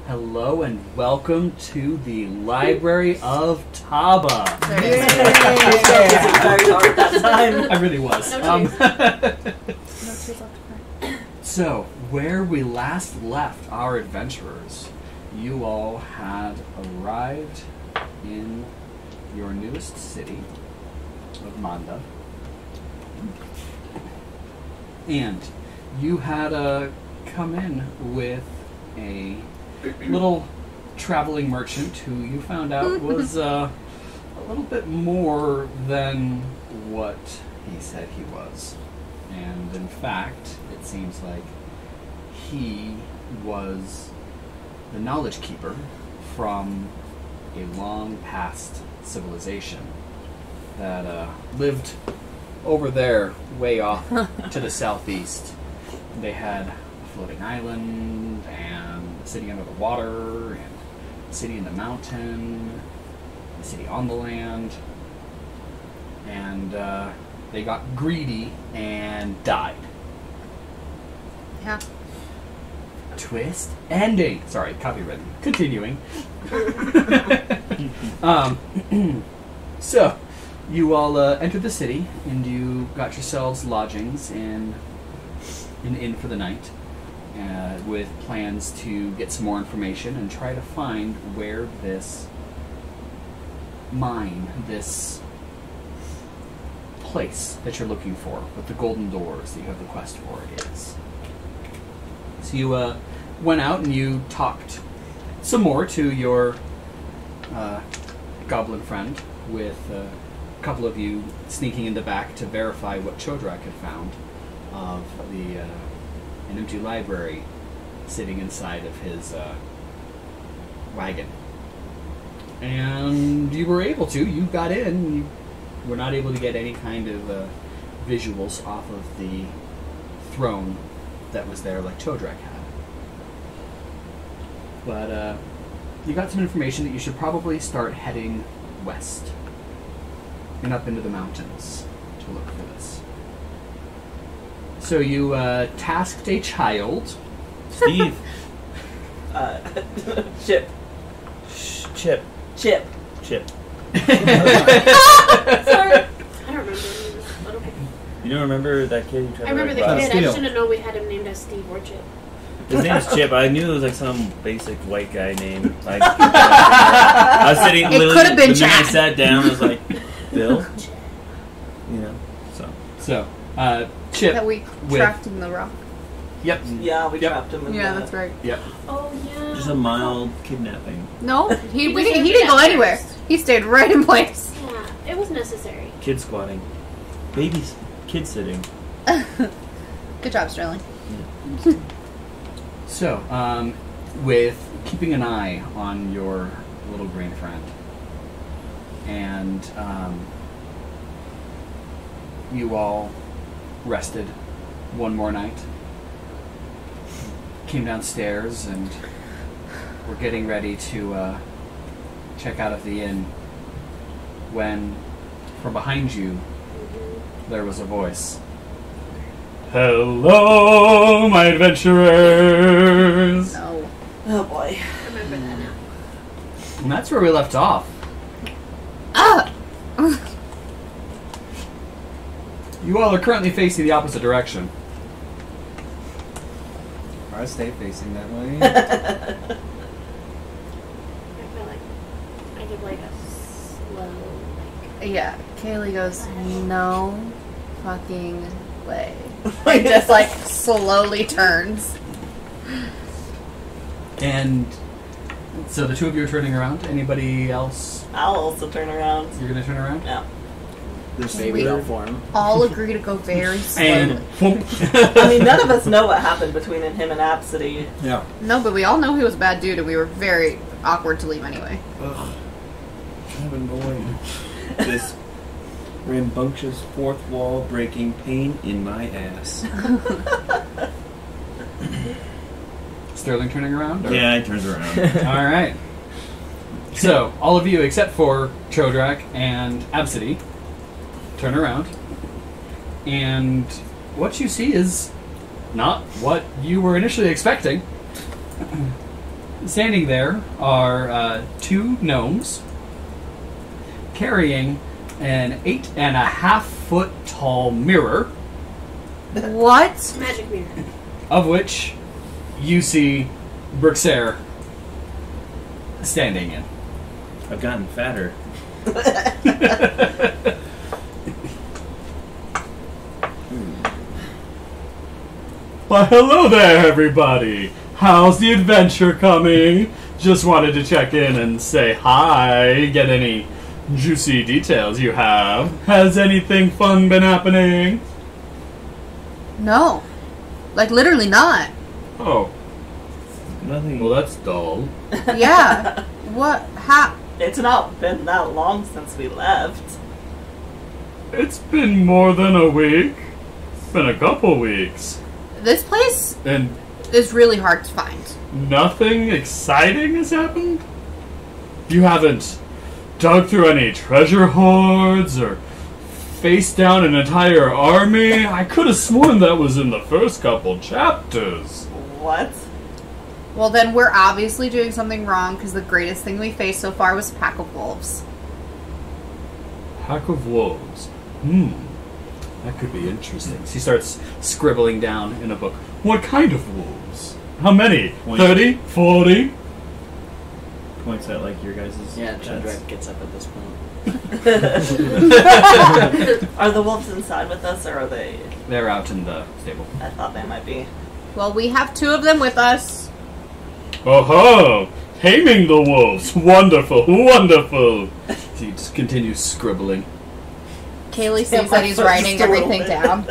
Hello and welcome to the Library of Taba. Very hard that time. I really was. No tears left to cry. So, where we last left our adventurers, you all had arrived in your newest city of Manda. And you had come in with a little traveling merchant who you found out was a little bit more than what he said he was. And in fact, it seems like he was the knowledge keeper from a long past civilization that lived over there, way off to the southeast. They had a floating island, and a city under the water, and a city in the mountain, a city on the land, and they got greedy and died. Yeah. Twist ending. Sorry, copywritten. Continuing. So, you all entered the city, and you got yourselves lodgings in an inn for the night, with plans to get some more information and try to find where this mine, this place that you're looking for, with the golden doors that you have the quest for, is. So you went out and you talked some more to your goblin friend, with a couple of you sneaking in the back to verify what Chodrak had found of an empty library sitting inside of his wagon. And you were able to. You got in. You were not able to get any kind of visuals off of the throne that was there like Chodrak had. But you got some information that you should probably start heading west and up into the mountains to look for this. So you tasked a child. Steve. Chip. Chip. Chip. Chip. Sorry. I don't remember. He was little. You don't remember that kid who tried I remember to the write kid. I Steel? just didn't know we had him named as Steve or Chip. His name was Chip. I knew it was like some basic white guy name. Like, I was sitting. It could have been the minute I Chad. sat down, I was like, Bill. You know. So Chip. That we trapped in the rock. Yep. Yeah, we trapped him in Yeah, the... that's right. Yep. Oh yeah. Just a mild kidnapping. No, he was didn't go at anywhere. first. He stayed right in place. Yeah, it was necessary. Kid squatting. Babies. Kid sitting. Good job, Sterling. So, with keeping an eye on your little green friend, and you all rested one more night, came downstairs, and were getting ready to check out of the inn, when from behind you there was a voice. Hello, my adventurers! No. Oh boy. I remember that now. And that's where we left off. Ah! You all are currently facing the opposite direction. I stay facing that way. I feel like I give like a slow, Yeah, Caleigh goes, no fucking way. And just like slowly turns. And so the two of you are turning around. Anybody else? I'll also turn around. You're going to turn around? Yeah. This We- real form. All agree to go very slowly. And I mean, none of us know what happened between him and Absidee. Yeah. No, but we all know he was a bad dude and we were very awkward to leave anyway. Ugh. I've been going. This rambunctious fourth wall breaking pain in my ass. Sterling turning around? Or? Yeah, he turns around. All right. So, all of you except for Chodrak and Absidee turn around. And what you see is not what you were initially expecting. Standing there are two gnomes carrying an 8.5 foot tall mirror, What? Magic mirror. of which you see Brixer standing in. I've gotten fatter. Well, hello there, everybody. How's the adventure coming? Just wanted to check in and say hi, get any juicy details you have. Has anything fun been happening? No. Like, literally not. Oh, Nothing. well, that's dull. Yeah. What? How? It's not been that long since we left. It's been more than a week. It's been a couple weeks. This place And is really hard to find. nothing exciting has happened? You haven't dug through any treasure hoards or faced down an entire army? I could have sworn that was in the first couple chapters. What? Well, then we're obviously doing something wrong because the greatest thing we faced so far was a pack of wolves. Pack of wolves. That could be interesting. She starts scribbling down in a book. What kind of wolves? How many? 30? 40? Points at like your guys' Yeah, pets. Chodrak gets up at this point. Are the wolves inside with us, or are they? They're out in the stable. I thought they might be. Well, we have two of them with us. Oh-ho! Taming the wolves! Wonderful, wonderful! He just continues scribbling. Kaylee sees that he's writing everything down,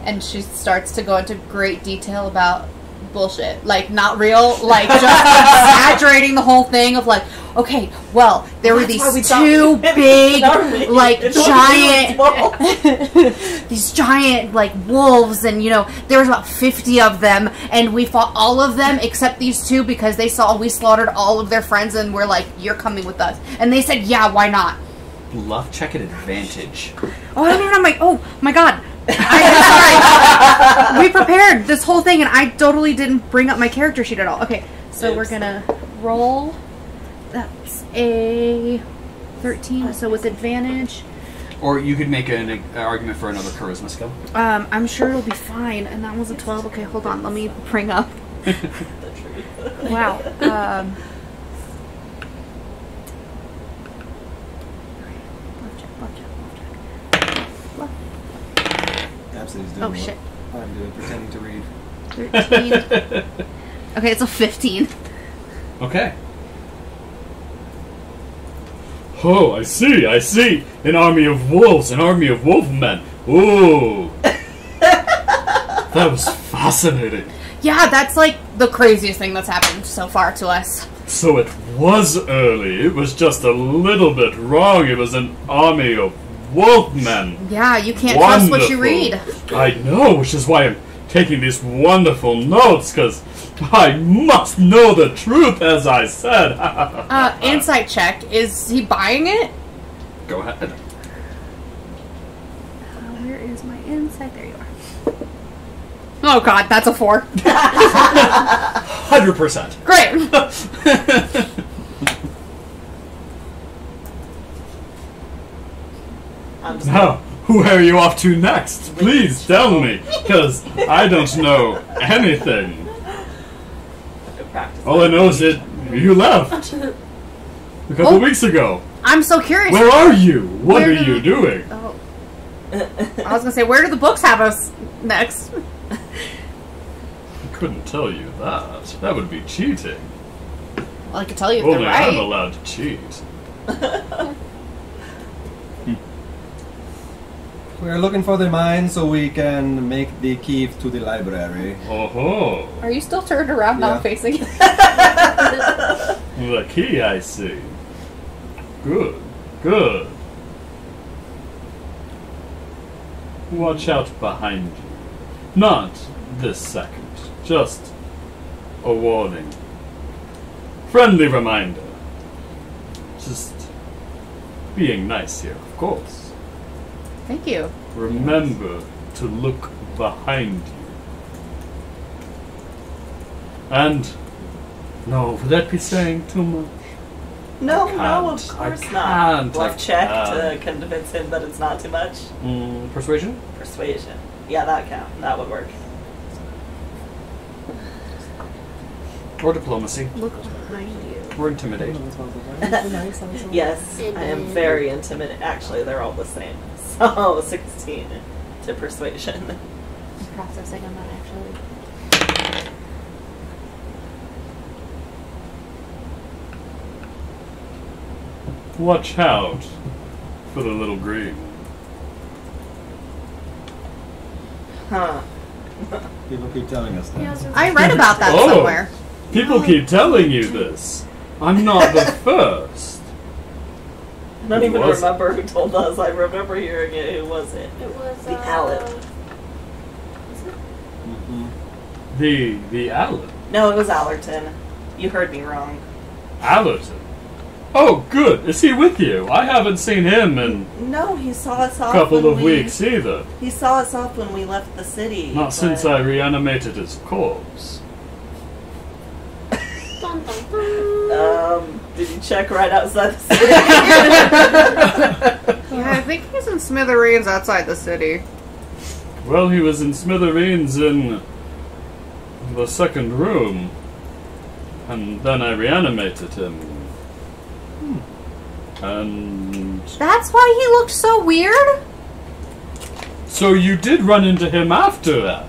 and she starts to go into great detail about bullshit. Like, not real, like, just exaggerating the whole thing of, like, okay, well, there were That's why we these thought two we big, army. like, It's only giant, these giant, like, wolves, and, you know, there was about 50 of them, and we fought all of them except these two because they saw we slaughtered all of their friends, and we're like, you're coming with us. And they said, yeah, why not? Bluff check at advantage. Oh, I don't even know oh my god. I'm sorry. We prepared this whole thing and I totally didn't bring up my character sheet at all. Okay, so we're gonna roll. That's a 13, so with advantage. Or you could make an argument for another charisma skill. I'm sure it'll be fine. And that was a 12. Okay, hold on. Let me bring up. Wow. Absidee's doing Oh, what shit. I'm doing, pretending to read. 13. Okay, it's a 15. Okay. Oh, I see. An army of wolves, an army of wolfmen. Ooh. That was fascinating. Yeah, that's like the craziest thing that's happened so far to us. So it was early. It was just a little bit wrong. It was an army of wolfmen. Yeah, you can't trust what you Wonderful. read. I know, which is why I'm taking these wonderful notes, because I must know the truth, as I said. Insight check. Is he buying it? Go ahead. Where is my insight? There you are. Oh god, that's a 4. 100%. Great! I'm just Now, who are you off to next? Please tell me, because I don't know anything. gonna practice. All I know is that you left a couple Oh. weeks ago. I'm so curious. Where are you? What Where are do you the- doing? Oh. I was gonna say, where do the books have us next? I couldn't tell you that. That would be cheating. Well, I could tell you if Only they're I'm right. allowed to cheat. We're looking for the mine so we can make the key to the library. Oh-ho. Are you still turned around, Yeah. not facing it? The key, I see. Good. Good. Watch out behind you. Not this second. Just a warning. Friendly reminder. Just being nice here, of course. Thank you. Remember to look behind you. And No, would that be saying too much? No, I no, of can't. course I not. can't. Bluff check to convince him that it's not too much. Persuasion? Persuasion. Yeah, that count. That would work. Or diplomacy. Look behind you. Or intimidate. Yes, I am very intimidated. Actually, they're all the same. So, 16 to persuasion. I'm processing. I'm not actually. Watch out for the little green. Huh. People keep telling us that. I read about that Oh. somewhere. People keep telling you this. I'm not the first. I don't Who even was it? remember who told us. I remember hearing it. Who was it? It was The Alan. The Alan. No, it was Allerton. You heard me wrong. Allerton. Oh, good. Is he with you? I haven't seen him in No, he saw us a off couple when of weeks either. He saw us off when we left the city. Not since but- I reanimated his corpse. Dun, dun, dun. Did you check right outside the city? Yeah, I think he's in Smithereens outside the city. Well, he was in Smithereens in the second room. And then I reanimated him. And That's why he looked so weird? so you did run into him after that?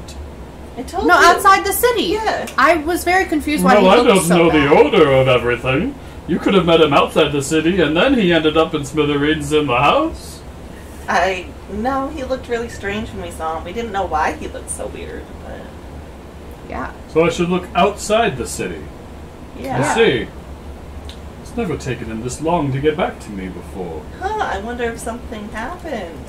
I told No, you. outside the city. Yeah. I was very confused why Well, he I looked don't so know bad. the order of everything. You could have met him outside the city, and then he ended up in Smithereens in the house. No, he looked really strange when we saw him. We didn't know why he looked so weird, but Yeah. So I should look outside the city. yeah. I see. It's never taken him this long to get back to me before. Huh, I wonder if something happened.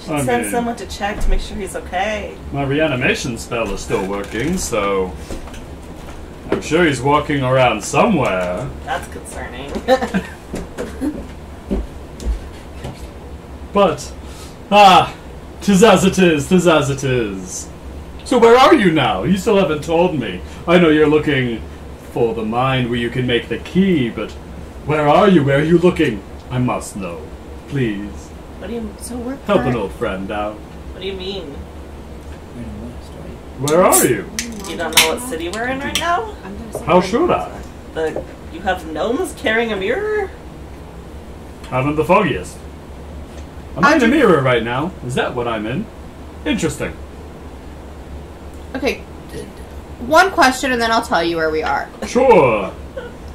Should I send mean- someone to check to make sure he's okay. My reanimation spell is still working, so I'm sure he's walking around somewhere. That's concerning. But, 'tis as it is, 'tis as it is. So where are you now? You still haven't told me. I know you're looking for the mine where you can make the key, but where are you? Where are you looking? I must know. Please, What do you help an old friend out. What do you mean? Where are you? You don't know what city we're in right now? How should I? You have gnomes carrying a mirror? Haven't the foggiest. I'm in a mirror right now. Is that what I'm in? Interesting. Okay. One question and then I'll tell you where we are. Sure.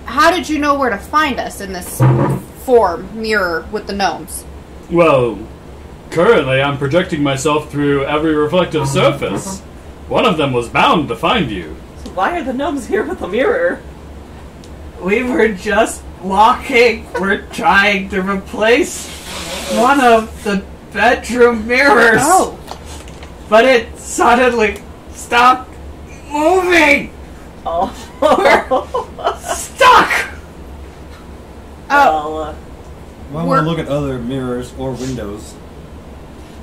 How did you know where to find us in this form, mirror, with the gnomes? Well, currently I'm projecting myself through every reflective surface. One of them was bound to find you. So why are the gnomes here with a mirror? We were just walking. We're trying to replace one of the bedroom mirrors. Oh. But it suddenly stopped moving. Oh. Stuck. Oh. Well, I want to look at other mirrors or windows.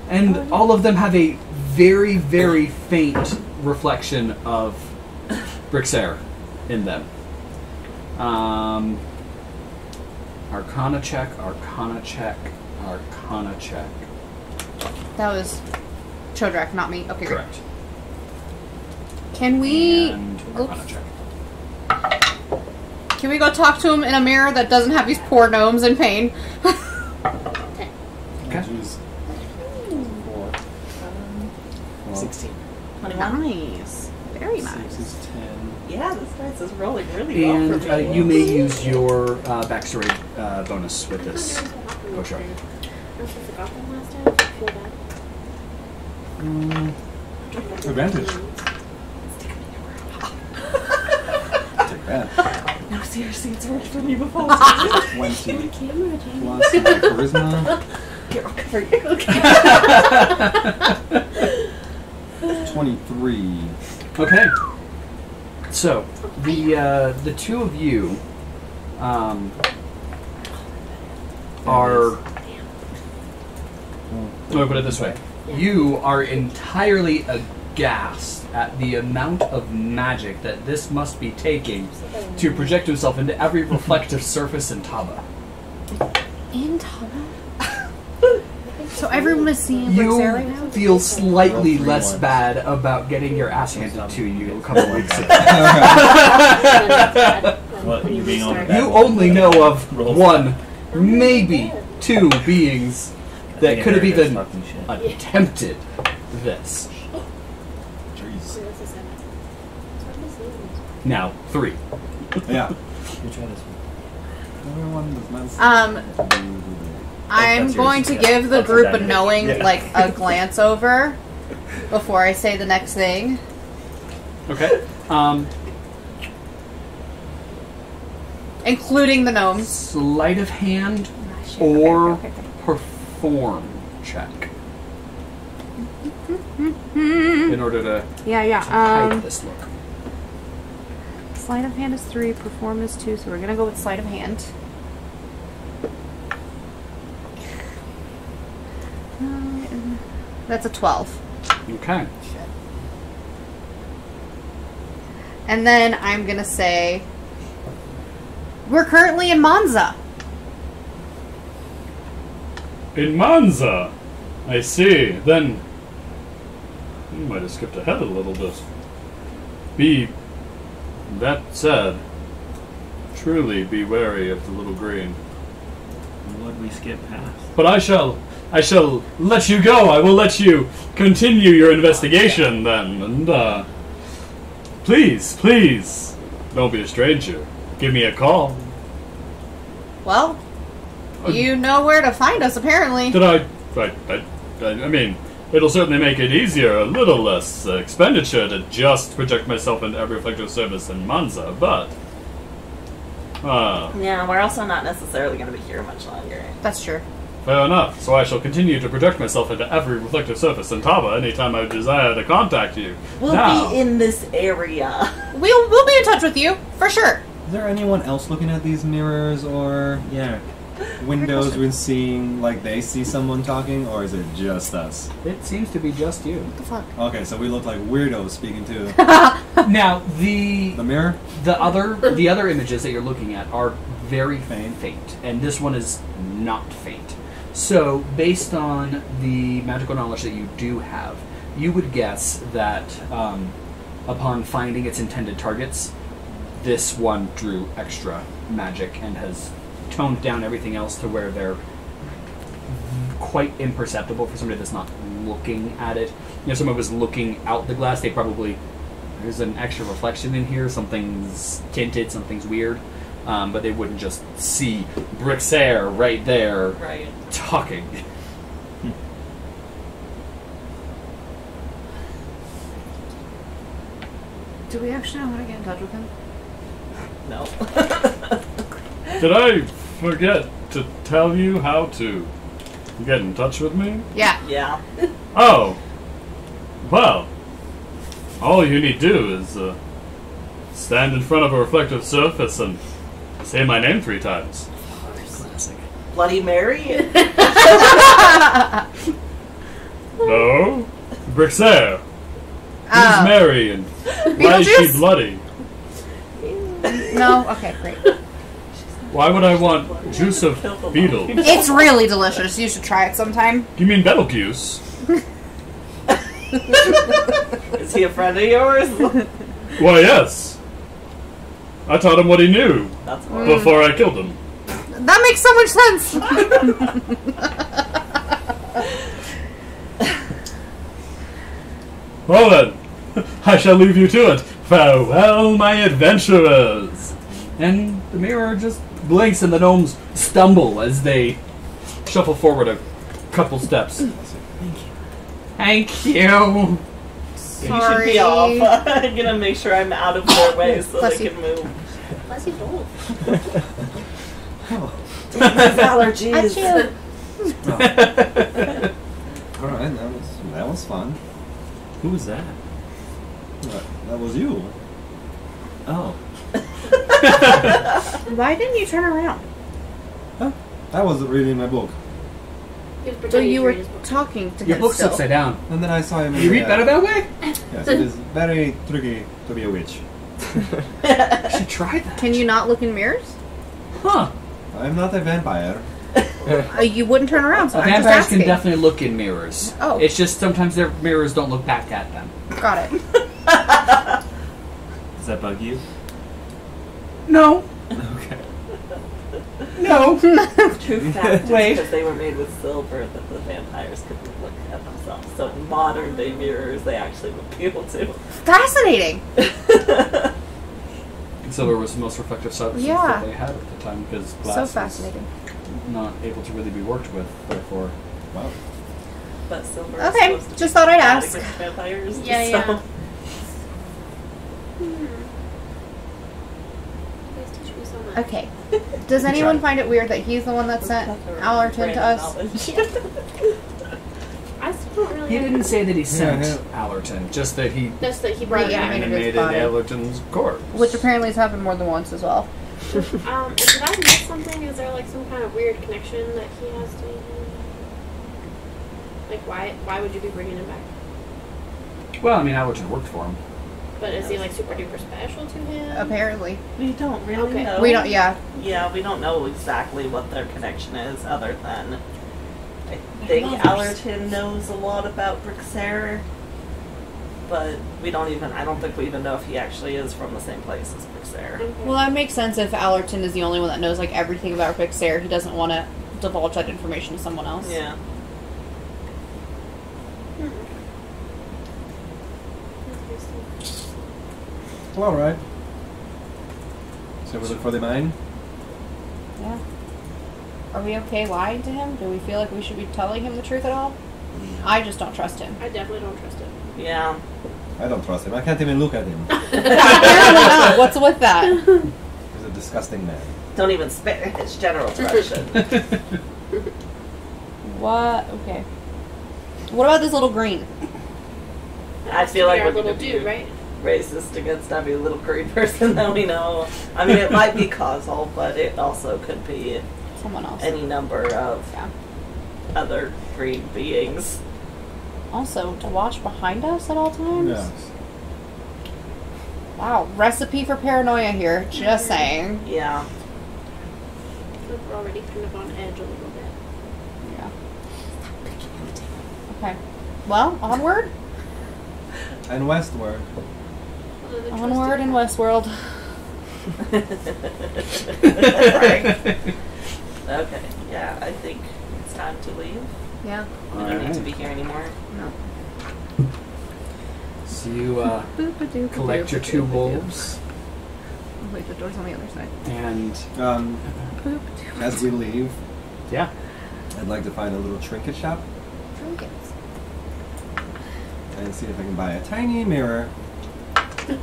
And all of them have a very, very faint reflection of Brixair in them. Arcana check, Arcana check, Arcana check. That was Chodrak, not me. Okay, great. Correct. Can we And go, Arcana check. can we go talk to him in a mirror that doesn't have these poor gnomes in pain? Okay. Jeez. 16. 21. Nice. Very nice. 6 is 10. Yeah, this dice is rolling really well And for me. you may use your backstory bonus with this. Pocho. I also forgot them last time. I feel bad. Advantage. Take that. No, seriously, it's worked for me before. 20 Camera, Jaimie. plus my charisma. Here, I'll cover you. 23. Okay. So the two of you are. Let me put it this way: you are entirely aghast at the amount of magic that this must be taking to project himself into every reflective surface in Taba. In Taba? So everyone is seeing You Berserker right now? feel slightly less bad about getting your ass handed to you a couple weeks ago. What, you being on the You only know of one, maybe two beings that could have even attempted this. Jeez. Now, 3. Yeah. You try this one. Everyone was nice. I'm that's going yours. to Yeah. give the That's group a exactly- knowing, yeah. like, a glance over before I say the next thing. Okay. Including the gnomes. Sleight of hand or perform check. In order to Yeah. hide this look. Sleight of hand is 3, perform is 2, so we're gonna go with sleight of hand. That's a 12. Okay. And then I'm gonna say, we're currently in Monza. In Monza! I see. Then you might have skipped ahead a little bit. That said, truly be wary of the little green. What we skip past? But I shall let you go. I will let you continue your investigation then. And, please, don't be a stranger. Give me a call. Well, you know where to find us, apparently. I mean, it'll certainly make it easier, a little less expenditure to just project myself into every reflective surface in Monza, but... Yeah, we're also not necessarily going to be here much longer. That's true. fair enough. So I shall continue to project myself into every reflective surface in Taba anytime I desire to contact you. We'll Now, be in this area. We'll be in touch with you, for sure. Is there anyone else looking at these mirrors or windows we're seeing, like they see someone talking, or is it just us? it seems to be just you. What the fuck? Okay, so we look like weirdos speaking to Now, the mirror? the other images that you're looking at are very faint, and this one is not faint. So, based on the magical knowledge that you do have, you would guess that upon finding its intended targets, this one drew extra magic and has toned down everything else to where they're quite imperceptible for somebody that's not looking at it. You know, if someone was looking out the glass, they probably, there's an extra reflection in here, something's tinted, something's weird, but they wouldn't just see Brixair right there Right. talking. Do we actually know how to get in touch with him? No. Did I forget to tell you how to get in touch with me? Yeah. Yeah. Oh, well, all you need to do is stand in front of a reflective surface and say my name 3 times. Classic. Bloody Mary? No, Brixair. Who's Oh. Mary and why is she Beetlejuice? bloody? No? Okay, great. Why would I want juice of beetle? It's really delicious. You should try it sometime. You mean Betelgeuse? Is he a friend of yours? Why, yes. I taught him what he knew That's before I killed him. That makes so much sense. Well then, I shall leave you to it. Farewell, my adventurers! And the mirror just blinks and the gnomes stumble as they shuffle forward a couple steps. Thank you. You should Sorry. be off. I'm gonna make sure I'm out of their way so Bless they you. can move. Bless you both. Allergies. Alright, that was fun. Who was that? That was you. Oh. Why didn't you turn around? Huh? I was reading my book. He was So pretending you to were read his book. talking to Your him book's still. upside down. And then I saw him. You read better that way? Yes, it is very tricky to be a witch. You should try that. Can you not look in mirrors? Huh. I'm not a vampire. You wouldn't turn around, so I'm just Vampires can asking. definitely look in mirrors. Oh. It's just sometimes their mirrors don't look back at them. Got it. Does that bug you? No. Okay. No. True fact is Wait. because they were made with silver that the vampires couldn't look at themselves. So in modern day mirrors, they actually would be able to. Fascinating. Silver was the most reflective substance Yeah. that they had at the time because glass So fascinating. was not able to really be worked with. Therefore, Wow. But silver Okay, is supposed to just be thought I'd bad ask. against vampires. Yeah, so. yeah. You guys teach me so much. Okay. Does anyone find it weird that he's the one that sent Allerton to us? I still don't really he have- didn't say that he sent Yeah. Allerton, just that he Just that he brought it back. Reanimated his body. Allerton's corpse. Which apparently has happened more than once as well. And did I miss something? Is there like some kind of weird connection that he has to him? Like why would you be bringing him back? Well, I mean, Allerton worked for him. But is he like super duper special to him? Apparently. We don't really Okay. know. We don't, yeah. Yeah, we don't know exactly what their connection is, other than I think Allerton knows a lot about Brixer, but we don't even. I don't think we even know if he actually is from the same place as Brixer. Okay. Well, that makes sense if Allerton is the only one that knows like everything about Fixer. He doesn't want to divulge that information to someone else. Yeah. Well, all right. So we look for the mine. Yeah. Are we okay lying to him? Do we feel like we should be telling him the truth at all? I just don't trust him. I definitely don't trust him. Yeah. I don't trust him. I can't even look at him. Apparently not. What's with that? He's a disgusting man. Don't even spit his general direction. What? Okay. What about this little green? I feel like our we're little gonna be dude, right? racist against every little green person that we know. I mean, it might be causal, but it also could be Someone else. any number of Yeah. other green beings. Also, to watch behind us at all times? Yeah. Wow. Recipe for paranoia here. Just saying. Yeah. Like we're already kind of on edge a little bit. Yeah. Okay. Well, onward? And westward. Although the Onward and Westworld. Right. Okay. Yeah, I think it's time to leave. Yeah. We don't need to be here anymore. No. So you collect your two wolves, Oh, wait, the door's on the other side. and As we leave, yeah, I'd like to find a little trinket shop Trinkets. and see if I can buy a tiny mirror. He's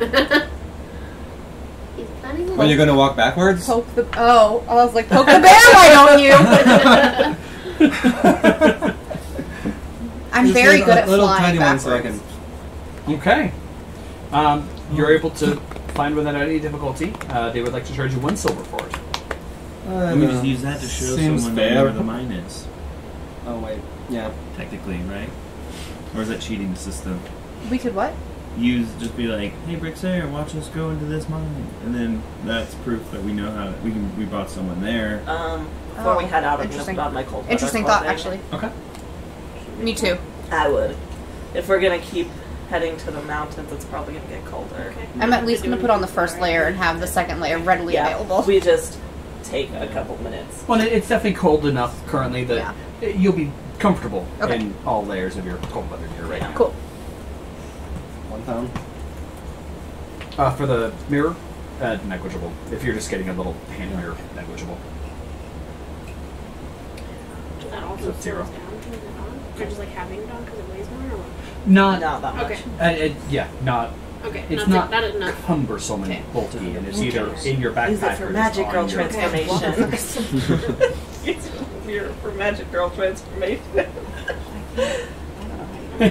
planning on Are you going to walk backwards? Poke the... Oh, I was like, poke the bear, why don't you? I'm Just very a good at little flying tiny backwards. one so I can. okay. You're able to find without any difficulty. They would like to charge you 1 silver for it. We just use that to show Seems someone fair. where the mine is, Oh wait, yeah. technically, right? Or is that cheating the system? We could what? Just be like, hey, Brixer, watch us go into this mine, and then that's proof that we know how we brought someone there. Before we Oh, head out, I'm going to interesting. put on my cold weather Interesting thought, clothing. actually. Okay. Me too. I would. If we're going to keep heading to the mountains, it's probably going to get colder. Okay. I'm at least going to put on the first layer and have the second layer readily available. We just take a couple minutes. Well, it's definitely cold enough currently that you'll be comfortable Okay. in all layers of your cold weather gear right now. Cool. 1 pound. For the mirror, negligible. If you're just getting a little hand mirror, negligible. Does that also That's 0. slows down turning it on? Or just like having it on because it weighs more or what? Not, Not that much. Okay. yeah, not. Okay. It's not not enough. cumbersome and Okay. bulky, and it's Okay. either in your backpack Use it for or magic just girl on your... transformation. Use it mirror for magic girl transformation. I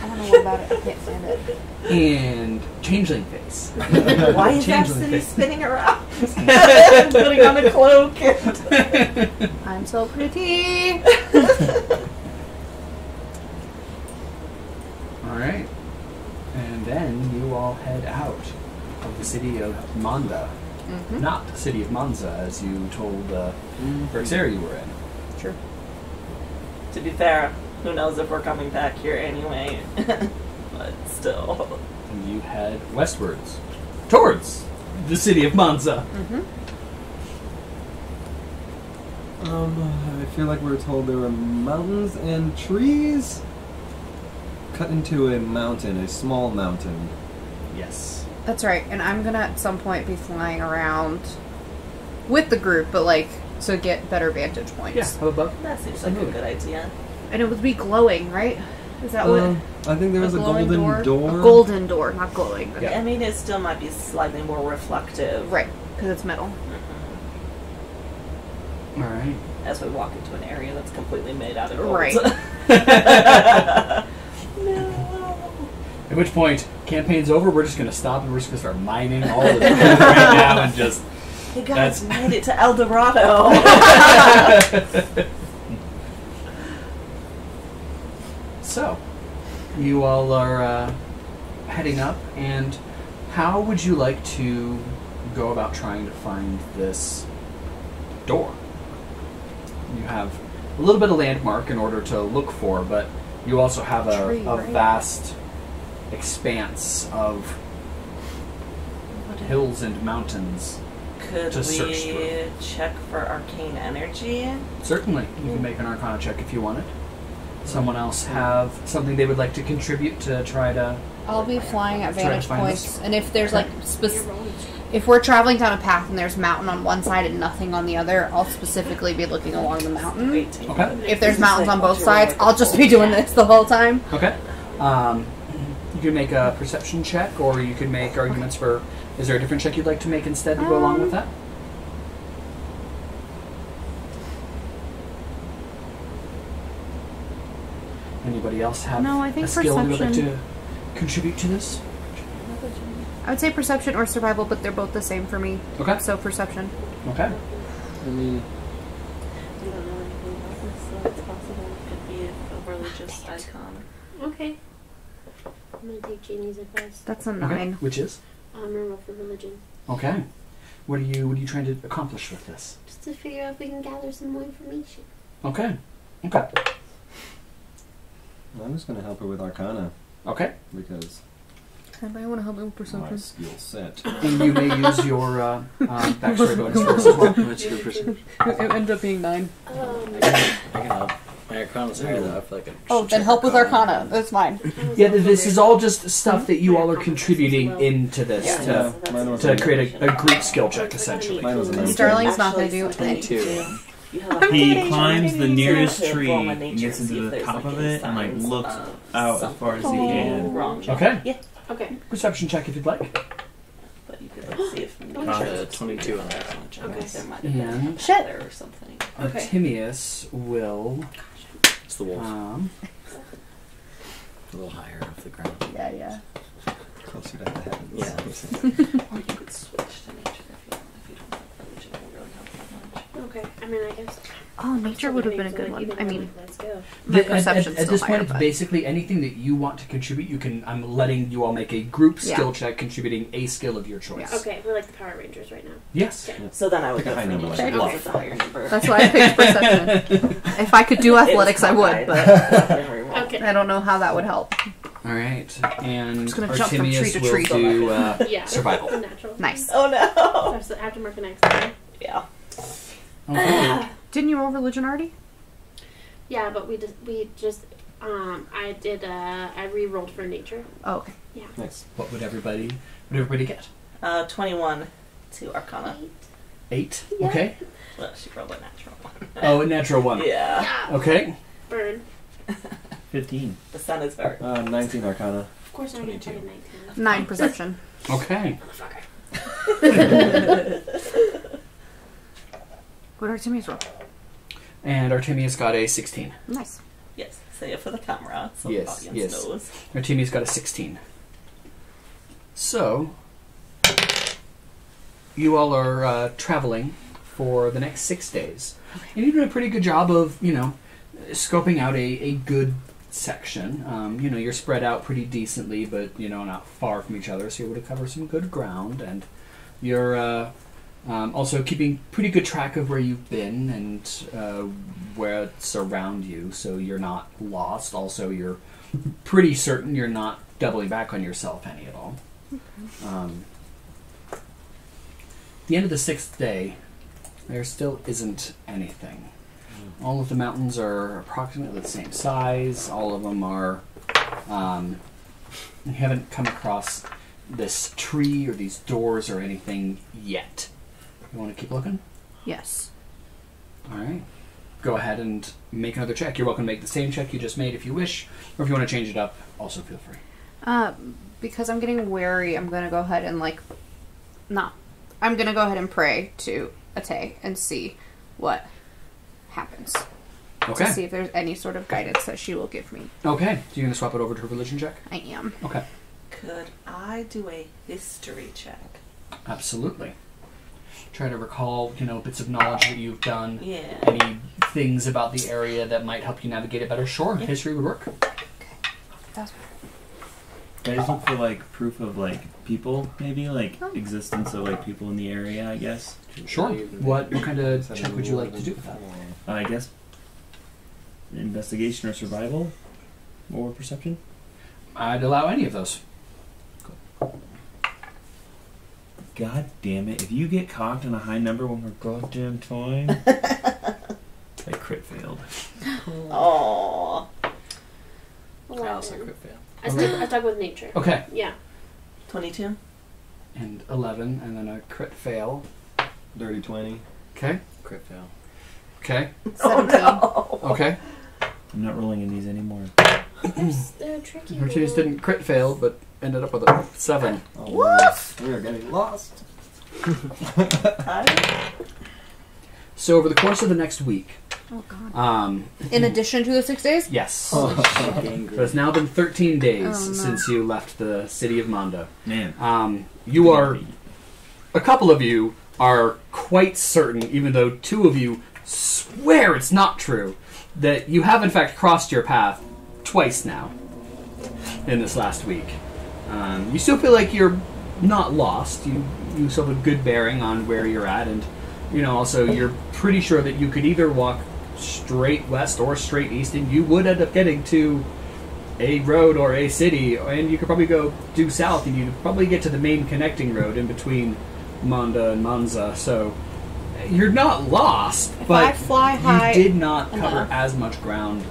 don't know what about it. I can't stand it. And changeling face. Why is Changeling Absidee face. spinning around? Putting on a cloak. I'm so pretty. Alright. And then you all head out of the city of Manda. Mm-hmm. Not the city of Monza, as you told Berserker you were in. True. To be fair, who knows if we're coming back here anyway. But still. And you head westwards. Towards the city of Monza. Mm-hmm. I feel like we were told there were mountains and trees. Cut into a mountain, a small mountain. Yes. That's right, and I'm gonna at some point be flying around with the group, but like to get better vantage points. Yeah, how about That seems like a good idea. And it would be glowing, right? Is that what? I think there was a glowing golden door. A golden door, not glowing. But I mean, it still might be slightly more reflective. Right, because it's metal. Alright. As we walk into an area that's completely made out of gold. Right. No. At which point, campaign's over, we're just going to stop and we're just going to start mining all of the gold right now and just... Hey guys, we made it to El Dorado. So, you all are heading up, and how would you like to go about trying to find this door? You have a little bit of landmark in order to look for, but you also have a vast expanse of hills and mountains Could to search we through. check for arcane energy? Certainly, you can make an Arcana check if you want it. Someone else have something they would like to contribute to try to... I'll be flying at Try to vantage find points, this. and if there's like You're rolling. if we're traveling down a path and there's mountain on one side and nothing on the other, I'll specifically be looking along the mountain. 18. Okay. If there's mountains on both sides, I'll just be doing this the whole time. Okay. You can make a perception check, or you could make arguments for... Is there a different check you'd like to make instead to go along with that? Anybody else have No, I think a skill they would like perception. to contribute to this? I would say perception or survival, but they're both the same for me. Okay. So perception. Okay. I mean, We don't know anything about this, so it's possible it could be a religious icon. Okay. I'm gonna take Jaimie's advice. That's a Okay. 9. Which is? Roll for religion. Okay. What are you trying to accomplish with this? Just to figure out if we can gather some more information. Okay. Okay. I'm just going to help her with Arcana Okay. because Anybody want to help me with my perception? skill set. And you may use your backstory bonus for this as well. What's your perception? It ended up being 9. I can help. My Arcana's higher than I feel like I Oh, should then check help with Arcana. That's fine. Yeah, this is all just stuff that you all are contributing into this Yeah, mine was to a- create a group skill check, essentially. Mine was a 19. Sterling's not going to do Actually, anything. 22. You have a He high climbs the energy, nearest so I could tree roll my and nature gets and see into if the there's, top like, of any it and like signs looks of out as far as he something can. wrong. Okay. Yeah, Okay. Perception check if you'd like. but you could like, see if Got 22 on that. Okay. there might have been And Shit. there or something. Okay. Artemius will... It's the wolf. A little higher off the ground. Yeah. Closer to the heavens. Yeah. Or you could switch to nature if you don't have religion. It won't really help that much. Okay. I mean, I guess. Oh, nature would have been a good one. I mean, let's go. my At perception's this still point, higher, it's but- basically anything that you want to contribute. You can. I'm letting you all make a group Yeah. skill check, contributing a skill of your choice. Okay, we're like the Power Rangers right now. Yes. Okay. So then I would Pick a go high for number nature like because that. it's a higher number. That's why I picked perception. If I could do athletics, I would, but Okay. I don't know how that would help. All right, and just gonna jump from tree Artemius to will tree. do Yeah. survival. Natural. Nice. Oh no! So I have to mark an X there. Yeah. Okay. Didn't you roll religion already? Yeah, but we just I did I re-rolled for nature. Oh, okay. Nice. What would everybody get? 21 to Arcana. 8. Yeah. Okay. Well, she rolled a natural one. Oh, a natural 1. Yeah. Okay. Burn. 15. The sun is very. 19 Arcana. Of course I get 19. 9 perception. Okay. Motherfucker. What are Timmy's roll? And Artemius got a 16. Nice. Yes, say it for the camera so Yes, the audience yes. knows. Artemius got a 16. So, you all are traveling for the next 6 days. And you're doing a pretty good job of, scoping out a good section. You're spread out pretty decently, but, not far from each other, so you're able to cover some good ground. And you're also keeping pretty good track of where you've been and what's around you, so you're not lost. Also, you're pretty certain you're not doubling back on yourself any at all. The end of the 6th day, there still isn't anything. All of the mountains are approximately the same size. All of them are... you haven't come across this tree or these doors or anything yet. You want to keep looking? Yes. All right. Go ahead and make another check. You're welcome to make the same check you just made if you wish, or if you want to change it up, also feel free. Because I'm getting wary, I'm going to go ahead and, I'm going to go ahead and pray to Abcde and see what happens. Okay. To see if there's any sort of guidance that she will give me. Okay. So you're going to swap it over to her religion check? I am. Okay. Could I do a history check? Absolutely. Try to recall, bits of knowledge that you've done. Yeah. Any things about the area that might help you navigate it better. Sure, Yeah. history would work. That's Guys look for proof of people, maybe existence of people in the area. I guess. Sure. What kind of check would you like to do with that? I guess investigation or survival or perception. I'd allow any of those. God damn it! If you get cocked on a high number one more goddamn time, I crit failed. Oh. I also crit fail. I stuck with nature. Okay. Yeah. 22. And 11, and then a crit fail. Dirty 20. Okay. Crit fail. Okay. 17. Oh, no. Okay. I'm not rolling in these anymore. They're tricky. Mercedes didn't crit fail, but ended up with a 7. Oh, What? We are getting lost. So over the course of the next week, Oh, God. Um, In addition to the 6 days? yes. Oh. But it's now been 13 days Oh, no. since you left the city of Mondo. Man. You are, a couple of you are quite certain, even though 2 of you swear it's not true, that you have in fact crossed your path twice now in this last week. You still feel like you're not lost. You still have a good bearing on where you're at, and also you're pretty sure that you could either walk straight west or straight east, and you would end up getting to a road or a city, and you could probably go due south, and you'd probably get to the main connecting road in between Monda and Monza. So you're not lost, If but I fly high you did not cover enough. as much ground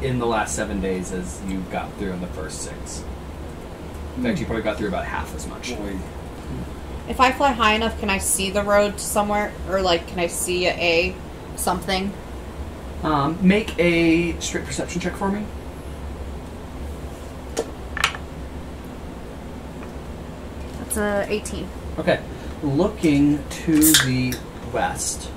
in the last 7 days as you got through in the first 6. In fact, you probably got through about half as much. If I fly high enough, can I see the road somewhere? Or, can I see a something? Make a straight perception check for me. That's a 18. Okay. Looking to the west,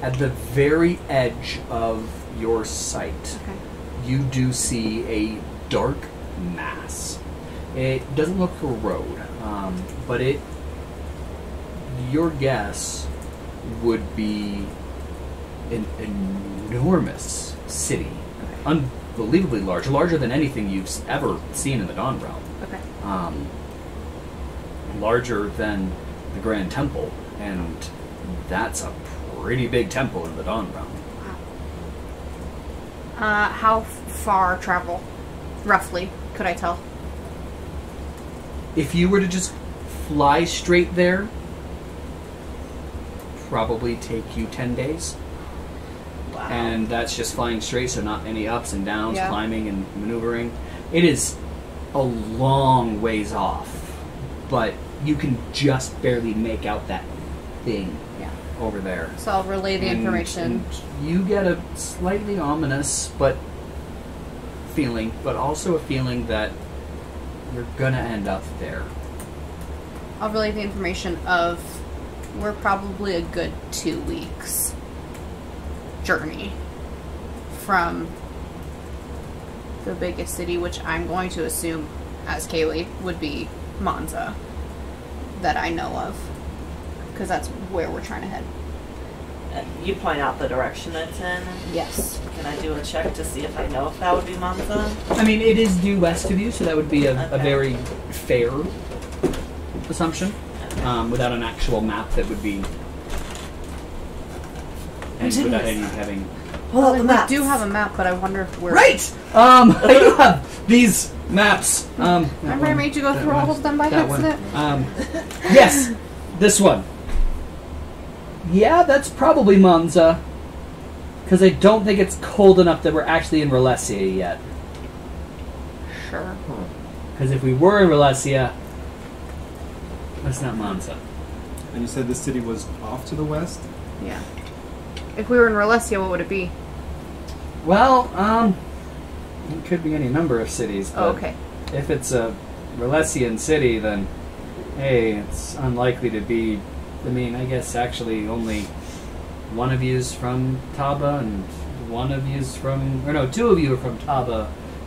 at the very edge of your sight, Okay. you do see a dark mass. It doesn't look like a road, but your guess would be an enormous city. Unbelievably large, larger than anything you've ever seen in the Dawn Realm. Okay. Larger than the Grand Temple, and that's a pretty big temple in the Dawn Realm. How far travel, roughly, could I tell? If you were to just fly straight there, probably take you 10 days. Wow. And that's just flying straight, so not any ups and downs, Yeah. climbing and maneuvering. It is a long ways off, but you can just barely make out that thing Yeah. over there. So I'll relay the information. And you get a slightly ominous feeling, but also a feeling that you're gonna end up there. I'll relay the information of we're probably a good 2 weeks journey from the biggest city, which I'm going to assume, as Caleigh, would be Monza, that I know of. because that's where we're trying to head. You point out the direction it's in. Yes. Can I do a check to see if I know if that would be Monza? I mean, it is due west of you, so that would be a Okay. very fair assumption. Without an actual map that would be... And without any having... Pull out the We maps. do have a map, but I wonder if we're... Right! I do have these maps. Remember I made you go through all of them by that one. accident? Yes! This one. Yeah, that's probably Monza. Because I don't think it's cold enough that we're actually in Relesia yet. Sure. Because if we were in Relesia, that's not Monza. And you said the city was off to the west? Yeah. If we were in Relesia, what would it be? Well, it could be any number of cities. But Oh, okay. if it's a Relesian city, then, hey, it's unlikely to be... I mean, I guess actually only one of you's from Taba, and one of you's from... Or no, two of you are from Taba.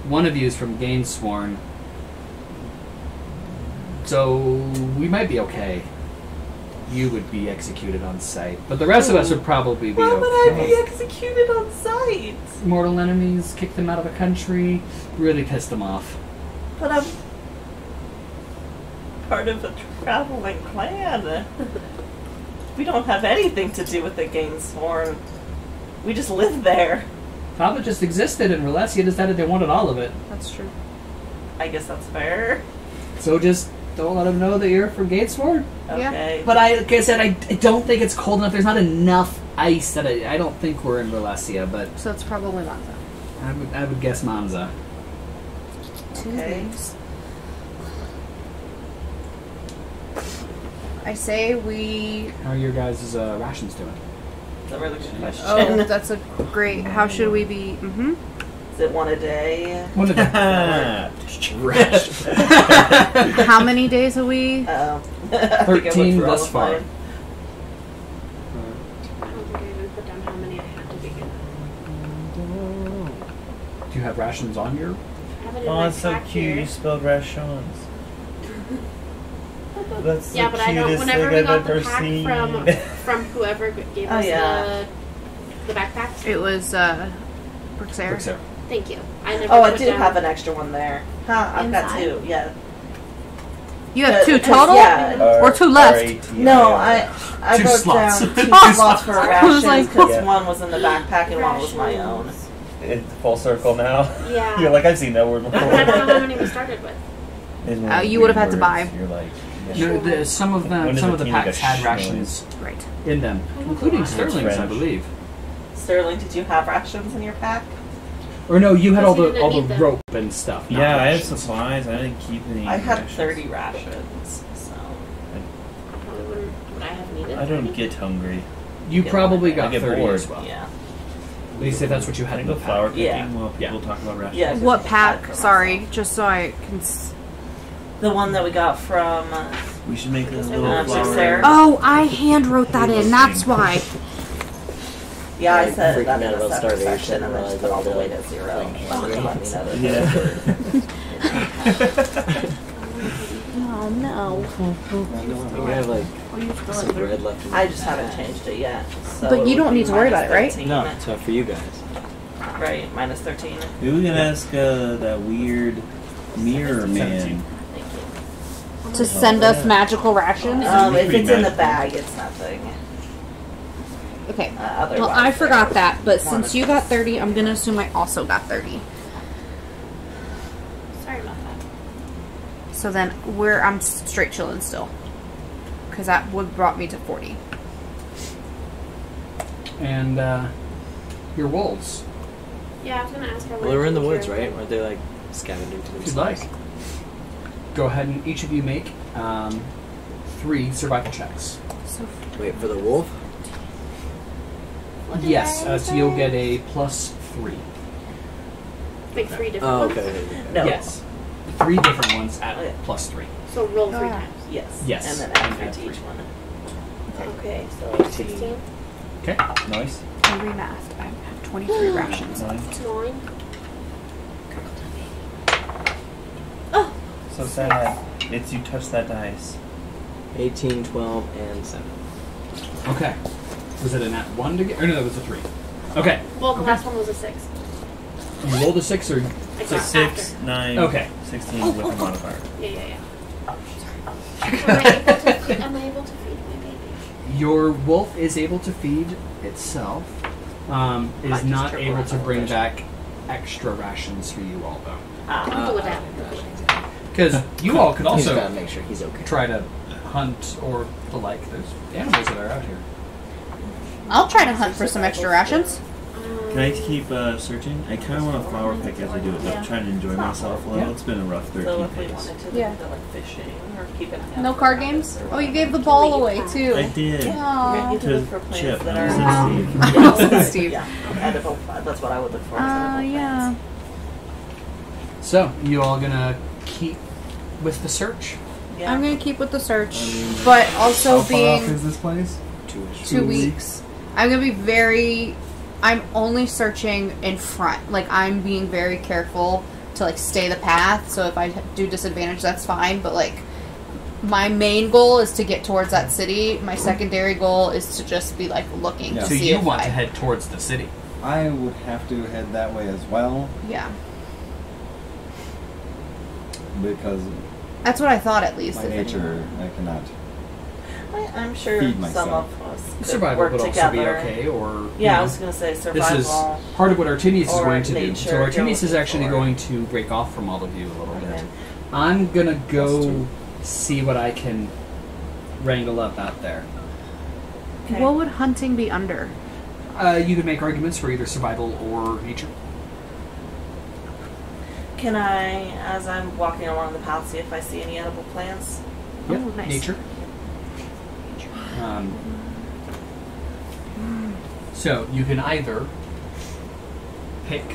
One of you's from Gainsworn. So, we might be okay. You would be executed on sight. But the rest of us would probably be Why okay. would I be executed on sight? Mortal enemies, kicked them out of the country, really pissed them off. But I'm part of a traveling clan. We don't have anything to do with the Gainsworn. We just live there. Taba just existed, and Relesia decided they wanted all of it. That's true. I guess that's fair. So just don't let them know that you're from Gatesford. Okay. But like I said, I don't think it's cold enough. There's not enough ice that I don't think we're in Relesia, but So it's probably Monza. I would guess Monza. Two Okay. things. I say we... How are your guys' rations doing? That's a really good question. Oh, that's a great... How should we be... Mm-hmm. Is it one a day? One of them. How many days a week? I think I went 13 through all thus of far. mine. I don't think I even put down how many I had to begin. Do you have rations on your... I have it in Oh, my it's so pack cute. here. You spelled rations. That's Yeah, the but I don't. cutest Whenever thing we I've got the ever pack seen. from whoever gave Oh, us yeah. the backpacks. It was, Brixair. Brixair. Thank you. I never. Oh, I put do down- have an extra one there. Huh, I've got Inside? two, yeah. You have two Because, total? yeah. Or two left? No, I Two wrote slots. down two Oh, slots for I was rations like- because Yeah. one was in the backpack and one was my own. Rations. It's full circle now. Yeah. You're like, I've seen that word before. But I don't know how many we started with. It's one of You the would have had to weird buy. words. You're like, No, some of When does the a team packs get had sh- rations Right. in them, including It's Sterling's, I French. believe. Sterling, did you have rations in your pack? Or no, you had all Because we the didn't need them. rope and stuff. not yeah, I had rations. supplies. I didn't keep any. I had rations. 30 rations, so. Probably wouldn't. Would I have needed? I don't 30? get hungry. You Yeah, probably I got get 30 bored. as well. Yeah. At least if that's what you had I in go the flower pack. picking Yeah. while Yeah. people talk about rations. Yeah. What pack? For Sorry, myself. just so I can... The one that we got from. We should make a Because little everyone's flower. just there. Oh, I hand wrote that in. That's why. Yeah, I Like, said freaking that in out a about separate starvation section and then just put all the way to 0. Like, Let me know that Yeah. Oh, no. We have like some bread left. in I the just bag. haven't changed it yet. So But you it don't would need be to worry about it, right? -13. No, it's not for you guys. Right, minus 13. Maybe we can ask that weird mirror man. Thank you. To send us magical rations? If pretty it's in the magical. bag, it's nothing. Okay. Otherwise, Well, I forgot that, but Wanted since you got 30, I'm gonna assume I also got 30. Sorry about that. So then I'm straight chilling still. Because that would brought me to 40. And your wolves, Yeah, I was gonna ask her. Well, they were in the woods, right? Weren't they like scavenging to if themselves? you'd like. Go ahead and each of you make 3 survival checks. So Wait for the wolf. What did Yes, I so you'll say? get a +3. Like 3 different Oh, ones? okay. No. Yes. 3 different ones at Okay. +3. So roll 3 Ah. times. Yes. Yes, And then and add add 3 to each three. one. Okay, so 16. Okay. Nice. I remathed. I have 23 rations. Nice. 9. So sad. It's you touch that dice. 18, 12, and 7. Okay. Was it a nat 1 to get? Or no, that was a 3. Okay. Well, the last one was a 6. You rolled a 6 or... I got 6, after. 9, Okay. 16 with a modifier. Yeah. Am I able to feed my baby? Your wolf is able to feed itself. Is not able to bring back extra rations for you all, though. Cool with that. Because you all could He's also gotta make sure he's okay. try to hunt or the like. There's animals that are out here. I'll try to hunt for some extra rations. Can I keep searching? I kind of want to flower pick as I do it. Yeah. I'm trying to enjoy myself a little. Yeah. It's been a rough 13 So if we days. wanted to Yeah. go like fishing or keep an eye out No for card rabbits games? or Oh, you gave the whatever. ball away, too. I did. Maybe Aw. you can To look for plants Chip. that I are. said Steve. Yeah, Steve. Yeah, edible. That's what I would look for. Is edible Yeah. plants. So, you all gonna keep with the search? Yeah. I'm gonna keep with the search, but also How far off being is this place? 2 weeks. I'm gonna be very. I'm only searching in front. Like, I'm being very careful to, like, stay the path. So if I do disadvantage, that's fine. But, like, my main goal is to get towards that city. My secondary goal is to just be, like, looking Yeah. to So see you if want I... to head towards the city. I would have to head that way as well Yeah. because That's what I thought, at least. by if nature I cannot. I'm sure Feed some myself. of us could Survival work would also together. be okay, or... Yeah, I you know, was gonna say this survival. is part of what Artinius is or going to do. nature, So Artinius is you're actually looking going to break off from all of you a little bit. Okay. I'm gonna Plus go 2. see what I can wrangle up out there. Okay. What would hunting be under? You could make arguments for either survival or nature. Can I, as I'm walking along the path, see if I see any edible plants? Yep, Oh, nice. nature. So you can either pick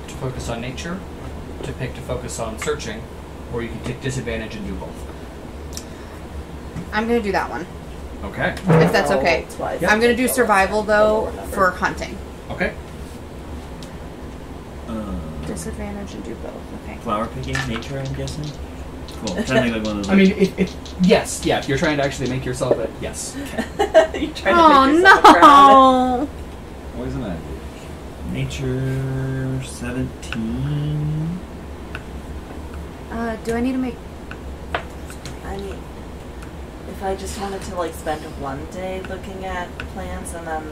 to focus on nature, to pick to focus on searching, or you can take disadvantage and do both. I'm gonna do that one. Okay. If that's okay. Twice. I'm gonna do survival, though, Remember. for hunting. Okay. Disadvantage and do both. Okay. Flower picking, nature, I'm guessing? Cool. I'm trying to think like one of those. I mean, yes, yeah. If you're trying to actually make yourself a yes. You're trying to Oh, make yourself a crowd. no! Poison ivy. Nature 17. Do I need to make... I mean, if I just wanted to like spend one day looking at plants and then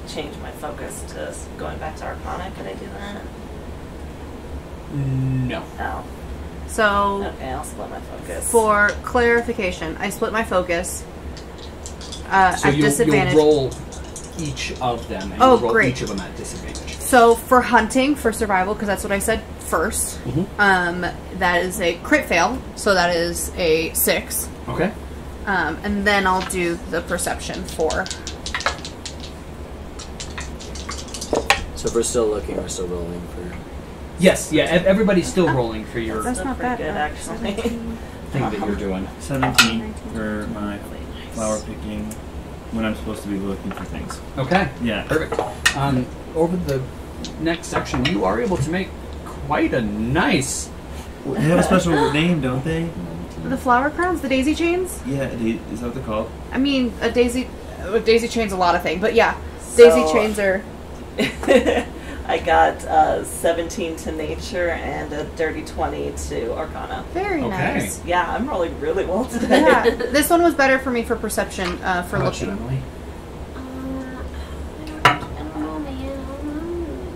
change my focus to going back to Arcana, could I do that? No. Oh, So, okay, I'll split my focus. for clarification, I split my focus So at you'll disadvantage. roll each of them, and Oh, you'll roll great. each of them at disadvantage. So, for hunting, for survival, because that's what I said first, Mhm. that is a crit fail, so that is a 6. Okay. And then I'll do the perception for... So if we're still looking, we're still rolling for... Yes, yeah. Everybody's still rolling for your That's Still not pretty bad. good, huh? actually. 17. thing that you're doing. 17 for my flower picking when I'm supposed to be looking for things. Okay. Yeah. Perfect. Over the next section, you are able to make quite a nice... They have a special name, don't they? The flower crowns? The daisy chains? Yeah, is that what they're called? I mean, a daisy chain's a lot of things, but yeah, So- daisy chains are... I got 17 to nature and a dirty 20 to Arcana. Very Okay. nice. Yeah, I'm rolling really well today. Yeah, this one was better for me for perception, for How much, looking. Emily? I don't know, man.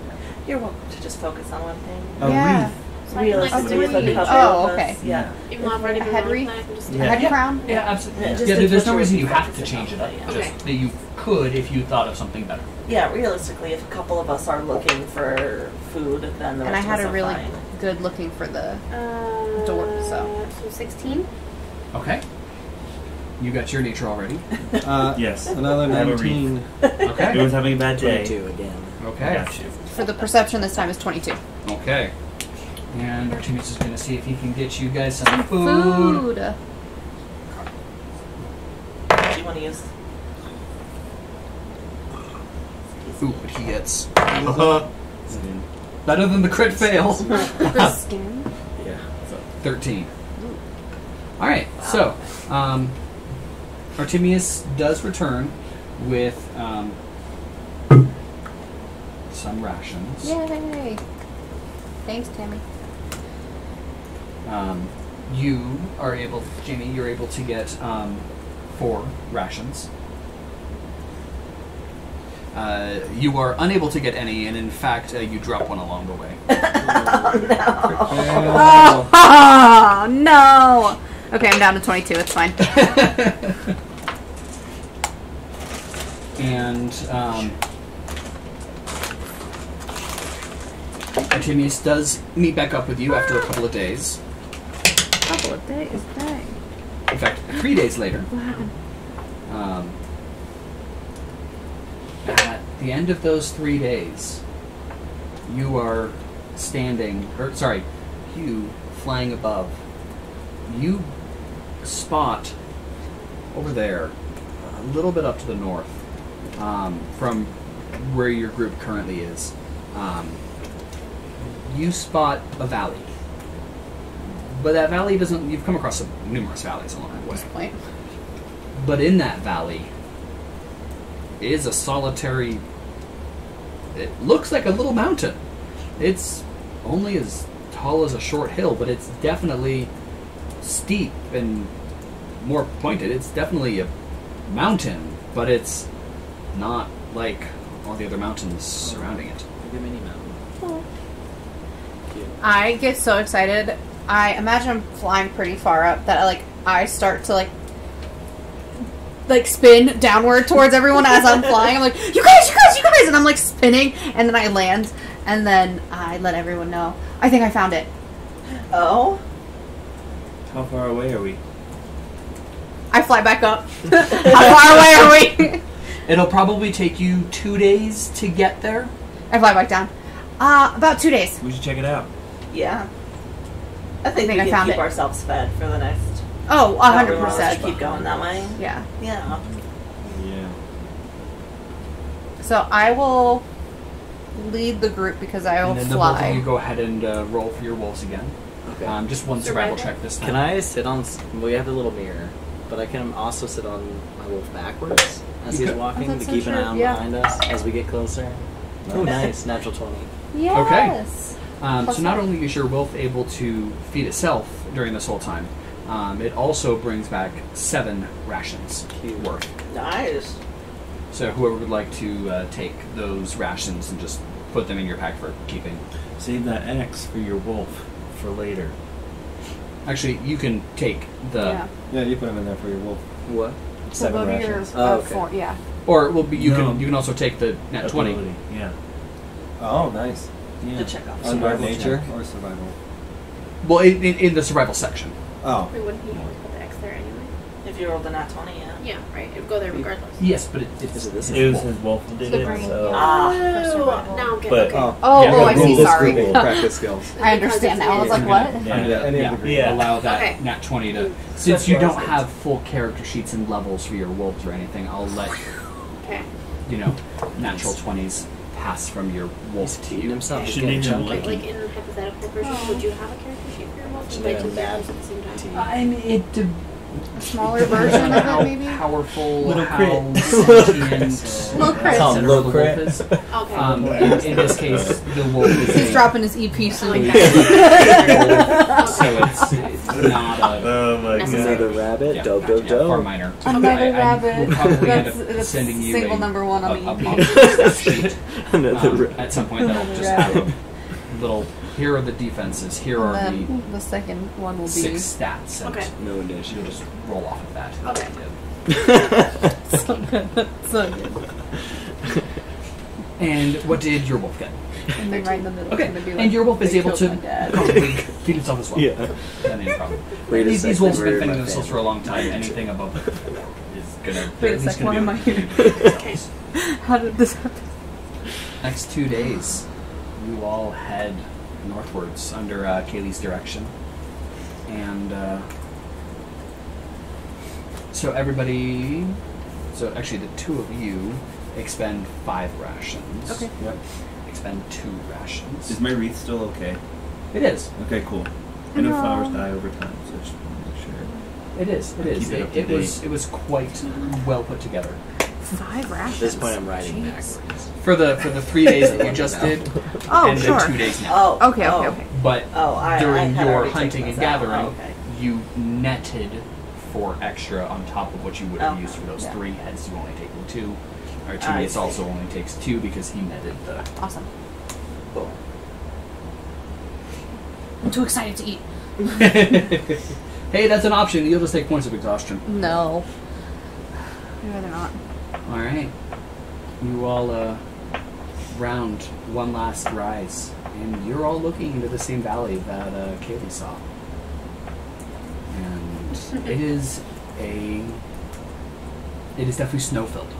You're welcome to just focus on one thing. A Yeah. wreath. So I can, like, Realistically, do with a it couple Oh, of okay. us, yeah. even though I've already A been head rolling, wreath? I can just Yeah. Head crown? Yeah, absolutely. Yeah, Yeah, just there's to no put reason your you have to focus change it up. on it, Just okay. that you could if you thought of something better. Yeah, realistically, if a couple of us are looking for food, then the And I rest had of a us really are fine. good looking for the... Door, so. So 16? Okay. You got your nature already. Yes. Another I have a 19. Okay. Everyone's having a bad day. 22 again. Okay. Got you. For the perception this time is 22. Okay. And Artemius is going to see if he can get you guys some food. Food! What do you want to use? Ooh, but he gets better than the crit fail. Skin. Yeah. 13. All right. So, Artemius does return with some rations. Yay! Thanks, Tammy. You are able, Jaimie, you're able to get 4 rations. You are unable to get any, and in fact, you drop one along the way. Oh, no! Okay, I'm down to 22. It's fine. And Artemius does meet back up with you after a couple of days. Couple of days, dang. In fact, 3 days later. At the end of those 3 days, you are standing, you flying above. You spot over there, a little bit up to the north, from where your group currently is. You spot a valley. But that valley doesn't, you've come across numerous valleys along the way. Point. But in that valley is a solitary, it looks like a little mountain. It's only as tall as a short hill, but it's definitely steep and more pointed. It's definitely a mountain, but it's not like all the other mountains surrounding it. Like a mini mountain. I get so excited. I imagine I'm flying pretty far up that I start to spin downward towards everyone as I'm flying. I'm like, you guys, and I'm like spinning, and then I land, and then I let everyone know. I think I found it. Oh? How far away are we? I fly back up. How far away are we? It'll probably take you 2 days to get there. I fly back down. About 2 days. We should check it out. Yeah. I think we I can found keep it. ourselves fed for the next... Oh, however long 100%. to keep going that way. Yeah. Yeah. Yeah. So I will lead the group because I will And then the both of fly. you go ahead and roll for your wolves again. Okay. Just one survival check this time. Can I sit on... We have the little mirror, but I can also sit on my wolf backwards as he's walking that's to so keep an true, eye on yeah. behind us as we get closer. Oh, nice. Natural 20. Yes. So not only is your wolf able to feed itself during this whole time, it also brings back 7 rations worth. Nice. So whoever would like to take those rations and just put them in your pack for keeping. Save that X for your wolf for later. Actually, you can take the... Yeah, you put them in there for your wolf. What? 7 go to your, rations. Oh, okay. 4, yeah. Or well, you No. can also take the nat 20. Ability, yeah. Oh, nice. Yeah. To check off. Under Survival nature check. or survival? Well, in the survival section. Oh. We wouldn't he always put the X there anyway? If you rolled a nat 20, yeah. Yeah, right. It would go there regardless. Yes, but it's Is it this? It was his wolf that did The it, green, so... Ah. Oh, now I'm getting But- okay. Oh, Yeah, I see. Roll this Sorry. Google practice skills. I understand now. I was like, what? Any of the green. Yeah. allow that Okay. nat 20 to... Since you don't have full character sheets and levels for your wolves or anything, I'll let, Okay. natural 20s pass from your wolf to Eating you. himself. He's Shouldn't getting even chunky. Like in a hypothetical version, would you have a character sheet for your wolf? Should Like I two have characters at the same time? I mean, it A smaller version of how it, maybe? powerful, Little how crit. sentient, Little crit. Call him etc. Little the Crit. wolf is. Okay. In this case, the wolf is He's a dropping his EP soon. so it's not a... Oh my Another god. rabbit. Yeah, Do do yeah, far do. minor. Another I rabbit. will probably end up That's sending you single a, number one on a the EP. monster stat sheet Another rabbit. at some point that'll just Rabbit. have a little, here are the defenses, here are And the then the second one will be 6 stats, and Okay. No you'll initiative. just roll off of that. Okay. so good. So good. And what did your wolf get? And then right in the middle. Okay, it's gonna be and like, your wolf is they able killed to my dad. probably feed itself as well. Yeah. That ain't a problem. Wait a These sec, wolves have they been murdered feeding my themselves for a family. long time. Anything above is gonna. Wait a at least sec, gonna why be am I able to here? feed themselves. How did this happen? Next 2 days, you all head northwards under Caleigh's direction, and so everybody. So actually, the 2 of you expend 5 rations. Okay. Yep. Expend 2 rations. Is my wreath still okay? It is. Okay, cool. I know flowers die over time, so I just want to make sure. It is. It is. Keep it up to It was. It was quite well put together. 5 rations. At this point, I'm riding Jeez. backwards. For the 3 days that you just did, Oh, and sure. the 2 days now. Oh. Okay, okay, okay. But I during had your already hunting taken and those out. gathering, Oh, okay. you netted 4 extra on top of what you would have Okay, used for those yeah. 3. Hence, you only taking 2. Our I teammates see. also only takes 2 because he netted the. Awesome. Cool. I'm too excited to eat. Hey, that's an option. You'll just take points of exhaustion. No. I'd rather not. All right. You all round one last rise, and you're all looking into the same valley that Caleigh saw. And it is definitely snow-filled.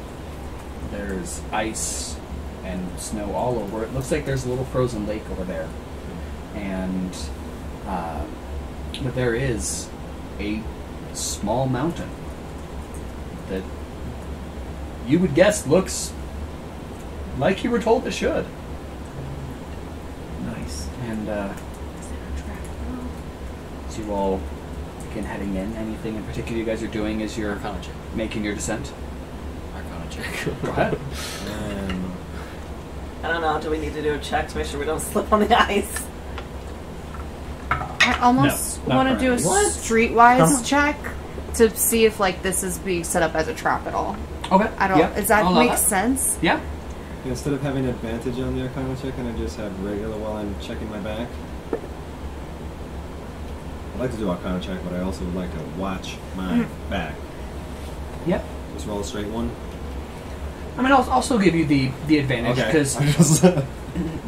There's ice and snow all over. It looks like there's a little frozen lake over there, and but there is a small mountain that you would guess looks like you were told it should. Nice. And so you all begin heading in. Anything in particular you guys are doing as you're Arcana check. making your descent? Arcana check. Go ahead. I don't know. Do we need to do a check to make sure we don't slip on the ice? I almost No, not want to do a currently. streetwise check to see if like this is being set up as a trap at all. Okay. I don't. Yeah, Does that I'll allow make that. sense? Yeah. Instead of having advantage on the Arcana check, and I just have regular while I'm checking my back. I'd like to do Arcana check, but I also would like to watch my back. Yep. Just roll a straight one. I mean, I'll also give you the advantage because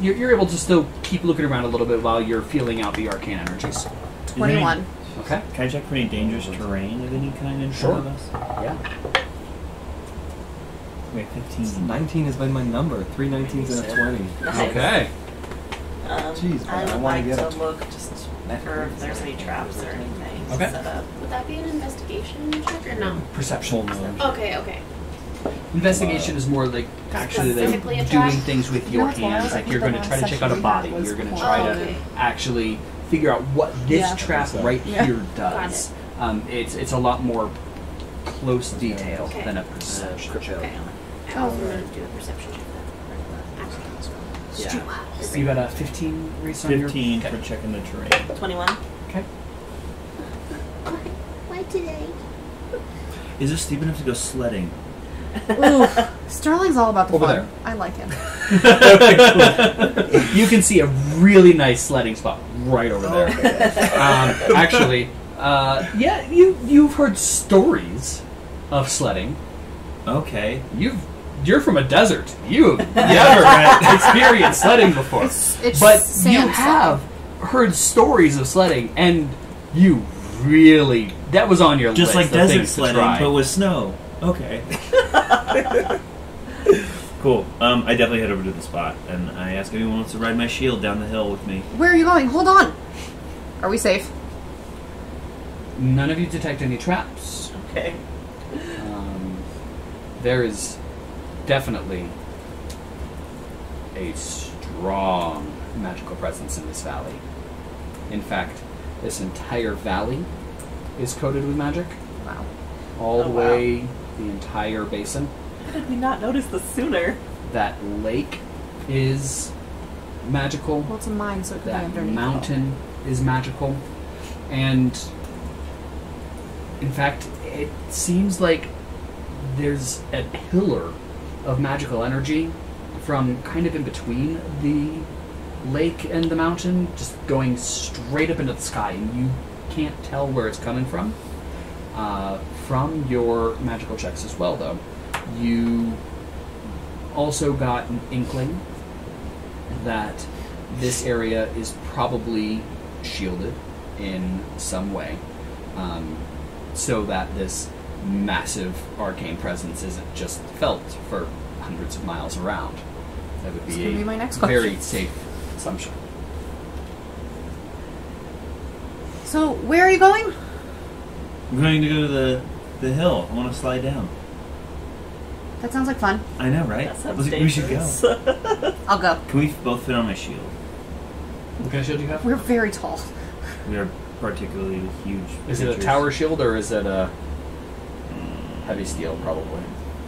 you're able to still keep looking around a little bit while you're feeling out the arcane energies. 21. Okay. Can I check for any dangerous terrain of any kind in front of us? Yeah. Wait, 15. 19 has been my number. 3 19s and a 20. Nice. Okay. Jeez, I man, I would wanna like get to it. look just for if there's any traps or anything Okay. set up. Would that be an investigation check or no? Perception. Okay, okay. Investigation is more like actually like Specifically a doing trap? things with You know your what's wild? hands. Like you're The going to try to last check out a session we had body. was You're going to Pocho. try Oh, to okay. actually figure out what this Yeah. trap right here does. It's a lot more close detail Okay. than a perception. Okay. I was going to do a perception check then. Yeah. You got a 15 Rhys on your 15 okay. for checking the terrain. 21. Okay. Why today? Is this steep enough to go sledding? Ooh, Sterling's all about the Over fun. there. I like him. You can see a really nice sledding spot right over there. Actually, yeah, you've heard stories of sledding. Okay. You're from a desert. You've never experienced sledding before, It's but sand you stuff. have heard stories of sledding, and you really that was on your Just list like of desert things to sledding, try. but with snow. Okay. Cool. I definitely head over to the spot, and I ask if anyone wants to ride my shield down the hill with me. Where are you going? Hold on. Are we safe? None of you detect any traps. Okay. There is definitely a strong magical presence in this valley. In fact, this entire valley is coated with magic. Wow. All the Oh, wow. way, the entire basin. How did we not notice this sooner? That lake is magical. Well, it's a mine, so it could be That underneath. mountain is magical. And in fact, it seems like there's a pillar of magical energy from kind of in between the lake and the mountain, just going straight up into the sky, and you can't tell where it's coming from. From your magical checks as well, though, you also got an inkling that this area is probably shielded in some way, so that this massive arcane presence isn't just felt for hundreds of miles around. That would That's be gonna a be my next very question. safe assumption. So, where are you going? I'm going to go to the hill. I want to slide down. That sounds like fun. I know, right? That sounds We should go. dangerous. I'll go. Can we both fit on my shield? What kind of shield do you have? We're very tall. We are particularly huge. Is it a creatures. tower shield or is it a heavy steel? Probably.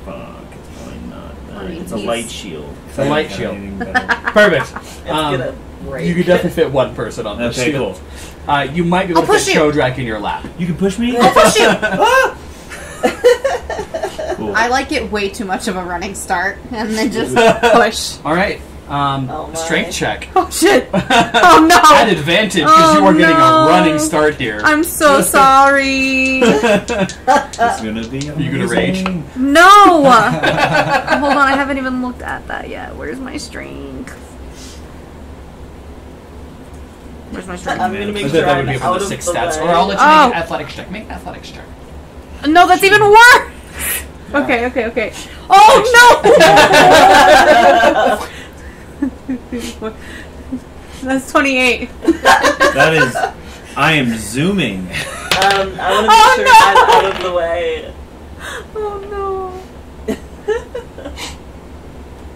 Fuck, it's probably not. I mean, It's a he's- light shield. It's a light shield. Anything better. Perfect. It's gonna break. You could definitely fit one person on this Okay, shield. You might be able I'll to push fit you. Chodrak in your lap. You can push me. I'll push you! Cool. I like it way too much of a running start, and then just push. All right. Oh my. Strength check. Oh shit! Oh no! At advantage because you Oh, are getting no. a running start here. I'm so sorry. It's gonna be. You gonna rage? No! Hold on, I haven't even looked at that yet. Where's my strength? Where's my strength? I'm gonna make That sure would I'm be from out the of 6 the stats. way. Or I'll let you Oh. make an athletics check. Make an athletics check. No, that's even worse! Okay. Oh no! That's 28. That is. I am zooming. I want to make Oh, sure no. I'm out of the way. Oh no.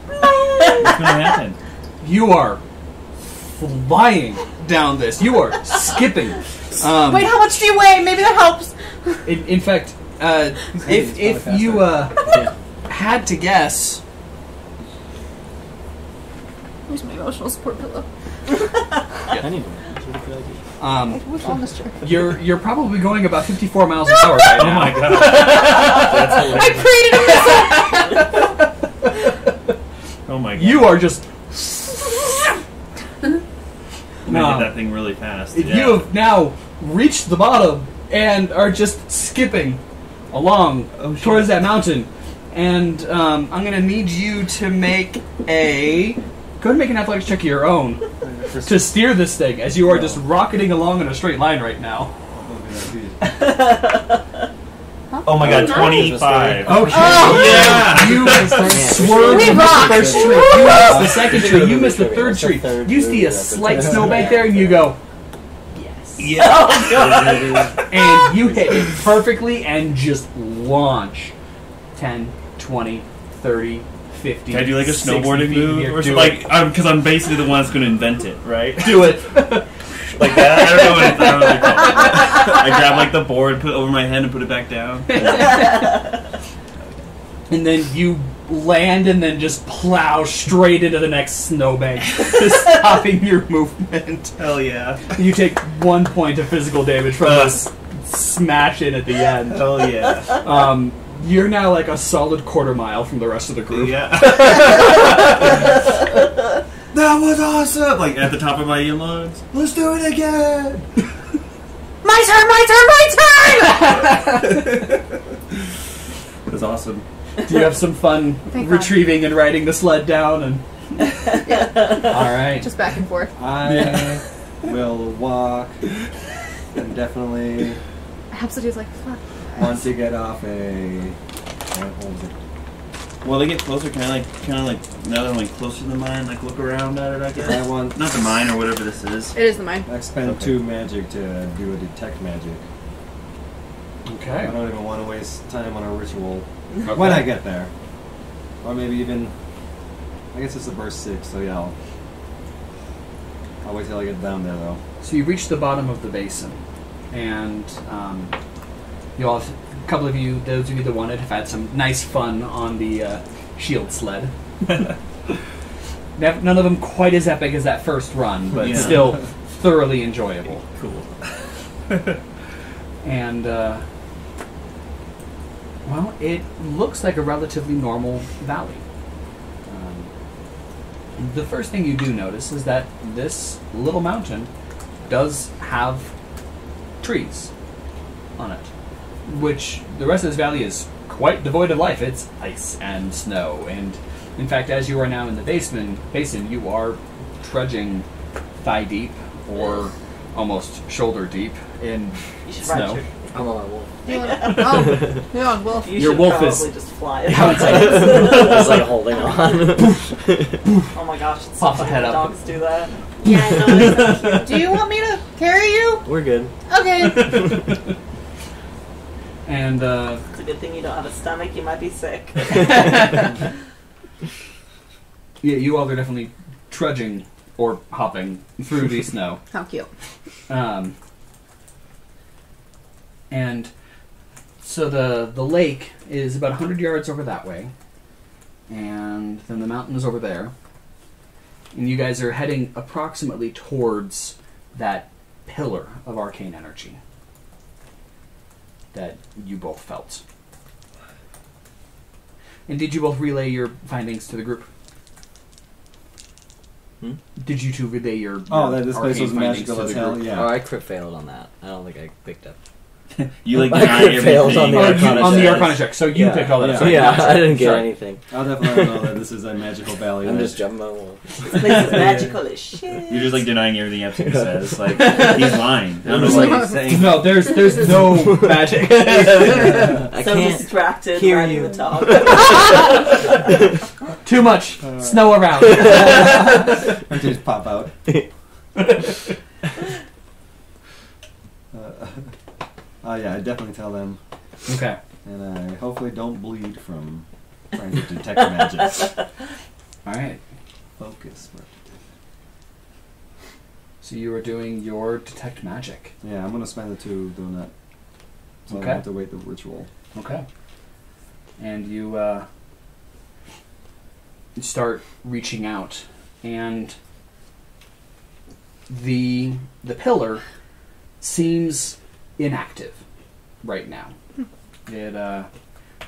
What's gonna happen? You are flying down this. You are skipping. Wait, how much do you weigh? Maybe that helps. In fact, if you had to guess, Where's my emotional support pillow? Anyway, that's a really good idea. What's on this chair? you're probably going about 54 miles an hour right Oh now. my god. That's hilarious. I created a missile! Oh my god. You are just. I did that thing really fast. You have now reached the bottom and are just skipping along towards that mountain. And I'm going to need you to make a... Go ahead and make an athletics check of your own to steer this thing as you are just rocketing along in a straight line right now. Oh my god, Nice. 25. Okay. Yeah! You swerve We into the rock. first tree. You miss the second tree. You miss the third tree. You see a slight snowbank there and you go... Yeah! And you hit it perfectly and just launch 10, 20, 30, 50. Can I do like a 60 snowboarding feet in the move? air. Or Do something? it. Like, because I'm basically the one that's going to invent it, right? Do it. Like that? I don't know what they call it. I grab like the board, put it over my head, and put it back down. And then you land and then just plow straight into the next snowbank, stopping your movement. Hell yeah. You take 1 point of physical damage from this smash in at the end. Hell yeah. You're now like a solid quarter mile from the rest of the group. Yeah. That was awesome! Like at the top of my earlobes. Let's do it again! My turn! It was awesome. Do you have some fun Thank God. retrieving and riding the sled down? And all right. Just back and forth. I will walk and definitely Absidee's like, fuck. want to get off a. What holds it? Well, they get closer, kind of like now that I'm like closer to the mine, like look around at it, I guess. I want. Not the mine or whatever this is. It is the mine. I spend Okay. 2 magic to do a detect magic. I Okay. don't even want to waste time on a ritual Okay. when I get there, or maybe even. I guess it's a burst 6, so yeah. I'll wait till I get down there though. So you reach the bottom of the basin, and you all, a couple of you, those of you that wanted, have had some nice fun on the shield sled. None of them quite as epic as that first run, but Yeah. still thoroughly enjoyable. Cool. And well, it looks like a relatively normal valley. The first thing you do notice is that this little mountain does have trees on it, which the rest of this valley is quite devoid of life. It's ice and snow, and in fact, as you are now in the basin, you are trudging thigh deep or almost shoulder deep in You should snow. ride your... I'm on my wolf. Yeah, wolf. You Your should wolf probably is- just fly. It's like holding on. Oh my gosh, it's Pops so a funny head when up. dogs do that. Yeah, I know. It's so cute. Do you want me to carry you? We're good. Okay. And It's a good thing you don't have a stomach, you might be sick. yeah, you all are definitely trudging or hopping through the snow. How cute. And so the lake is about 100 yards over that way, and then the mountain is over there. And you guys are heading approximately towards that pillar of arcane energy that you both felt. And did you both relay your findings to the group? Did you two relay your this place was arcane findings magical to as the hell, group? yeah. Oh, I crit failed on that. I don't think I picked up. You like I deny crit failed on everything. the Arcana On the check. Arcana check, so you Yeah. picked all that Yeah. up. Sorry, Yeah, not- I didn't get sorry. anything. I'll definitely know that this is a magical valley. I'm that- just jumping my wall. This place is magical as shit. You're just like denying everything Abcde says. Like he's lying. I don't know what he's saying. No, there's no magic. I So can't distracted hear riding you. the dog. Too much snow around. I just pop out. Yeah, I definitely tell them. Okay. And I hopefully don't bleed from trying to detect magic. All right. Focus. So you are doing your detect magic. Yeah, I'm going to spend the 2 doing that. So I Okay. don't have to wait the ritual. Okay. And you start reaching out, and the pillar seems inactive right now. It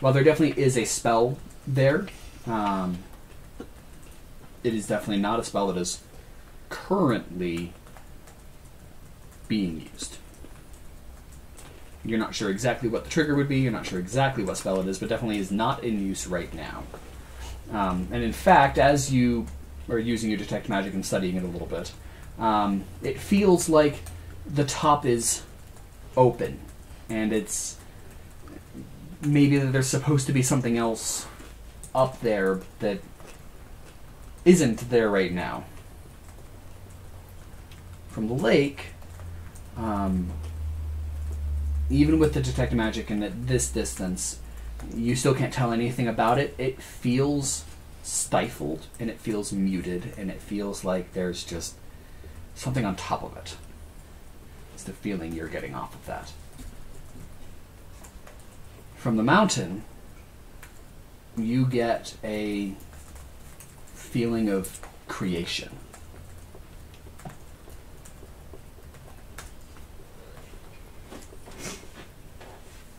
while there definitely is a spell there, it is definitely not a spell that is currently being used. You're not sure exactly what the trigger would be, you're not sure exactly what spell it is, but definitely is not in use right now. And in fact, as you are using your detect magic and studying it a little bit, it feels like the top is open, and it's maybe that there's supposed to be something else up there that isn't there right now. From the lake, even with the detect magic and at this distance, you still can't tell anything about it. It feels stifled, and it feels muted, and it feels like there's just something on top of it. It's the feeling you're getting off of that. From the mountain, you get a feeling of creation.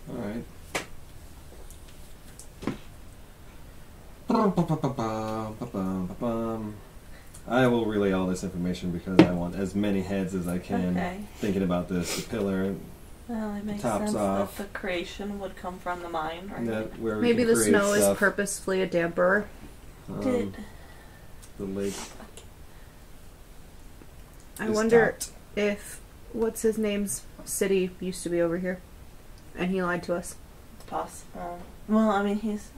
Alright. I will relay all this information because I want as many heads as I can Okay. thinking about this. The pillar, Well, it makes Tops sense off. that the creation would come from the mind, right? that where we Maybe can the create snow stuff. is purposefully a damperer. Did The lake. I is wonder tapped. if what's his name's city used to be over here, and he lied to us. possible. Well, I mean, he's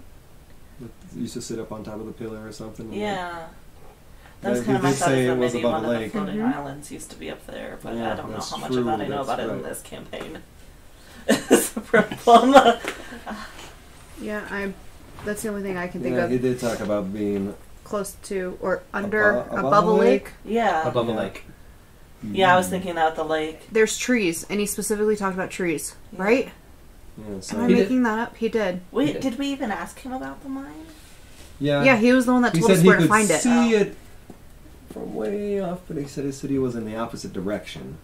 Used to sit up on top of the pillar or something. yeah. That Yeah, was he kind of my did thought. say Is it that was maybe above one a of the lake. floating Mhm. islands used to be up there, but Yeah, I don't know that's how much true, of that I know that's about it in right. this campaign. It's a problem. Yeah, that's the only thing I can think Yeah, of. he did talk about being Close to or under above above a lake. Yeah. Above a Yeah. lake. Yeah, I was thinking out the lake. There's trees, and he specifically talked about trees, Yeah. right? Yeah, so Am I He did. making that up? He did. Wait, did. did we even ask him about the mine? Yeah, he was the one that He told said us he where to could find it. see it from way off, but he said his city was in the opposite direction.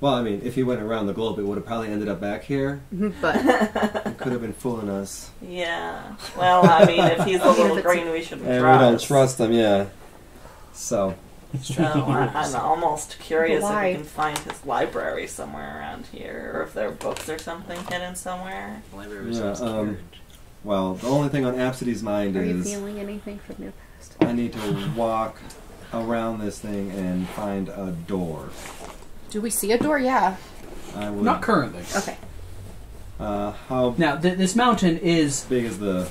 Well, I mean, if he went around the globe, it would have probably ended up back here. But It could have been fooling us. Yeah. Well, I mean, if he's a Even if little it's- green, we shouldn't And trust. we don't trust him, yeah. So, So I'm almost curious if Why? we can find his library somewhere around here, or if there are books or something hidden somewhere. The library was Yeah, unsecured. well, the only thing on Absidee's mind are you is feeling anything from your past? I need to walk around this thing and find a door. Do we see a door? Yeah. I would. Not currently. Okay. How Now, this mountain is... big is the?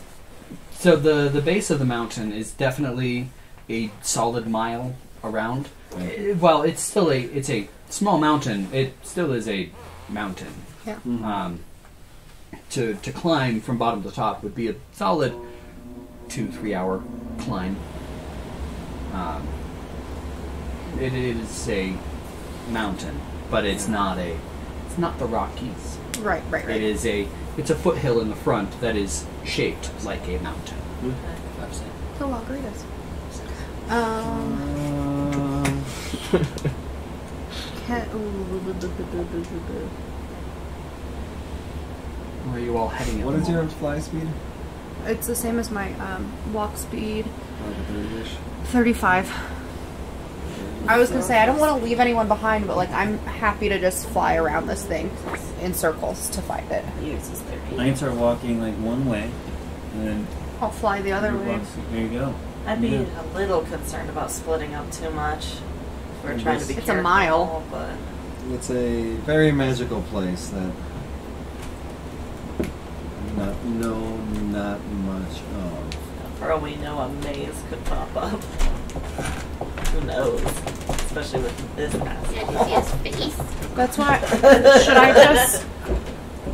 So the base of the mountain is definitely a solid mile around. Well, it's still it's a small mountain. It still is a mountain. Yeah. To climb from bottom to top would be a solid 2-3 hour climb. It is a mountain, but it's not the Rockies. Right. It's a foothill in the front that is shaped like a mountain. So margaritas. Where are you all heading? What is your fly speed? It's the same as my walk speed. Like a 30-ish? 35. I was gonna say I don't want to leave anyone behind, but like I'm happy to just fly around this thing in circles to find it. I can start walking like one way, and then I'll fly the other way. there you go. I'd be a little concerned about splitting up too much. We're trying to be It's careful, a mile. but It's a very magical place that not much of. for all we know, a maze could pop up. Who knows? Especially with this asshole. His face. That's why. Should I just?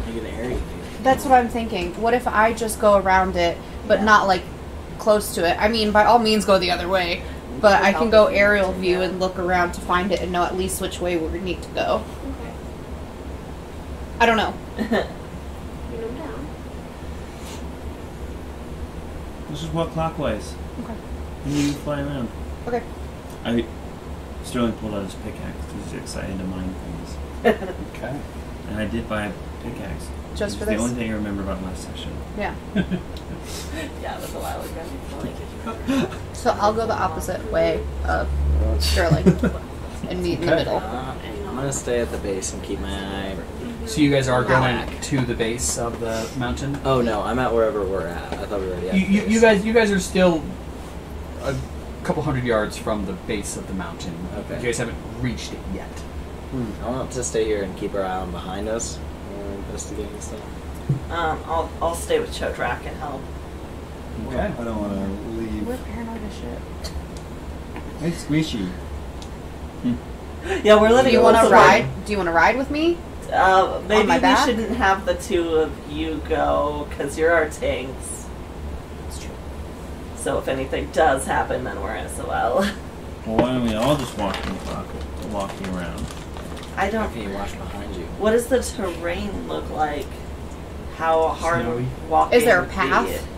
You get an area view. That's what I'm thinking. What if I just go around it, but not like close to it? I mean, by all means, go the other way. But I can go aerial view and look around to find it and know at least which way we need to go. Okay. I don't know. You know down. Let's just walk clockwise. Okay. And you fly around. Okay. Sterling pulled out his pickaxe because he's excited to mine things. Okay. And I did buy a pickaxe. Just for It's this? the only thing I remember about last session. Yeah. Yeah, it was a while ago. So I'll go the opposite way of Sterling and meet in the middle. I'm gonna stay at the base and keep my eye. So you guys are going Back. to the base of the mountain. Oh no, I'm at wherever we're at. I thought we were already at. You guys are still a couple hundred yards from the base of the mountain. Okay. You guys haven't reached it yet. I want to stay here and keep our eye on behind us. Investigating stuff. I'll stay with Chodrak and help. Okay. I don't want to leave. We're paranoid as shit. It's squishy. Yeah, we're Do letting you want to also- ride? Do you want to ride with me? Maybe my we back? shouldn't have the two of you go, because you're our tanks. That's true. So if anything does happen, then we're SOL. Well, why don't we all just walking around? I How don't... can you watch behind you? What does the terrain look like? How hard Snowy. walking Is there a would be? path?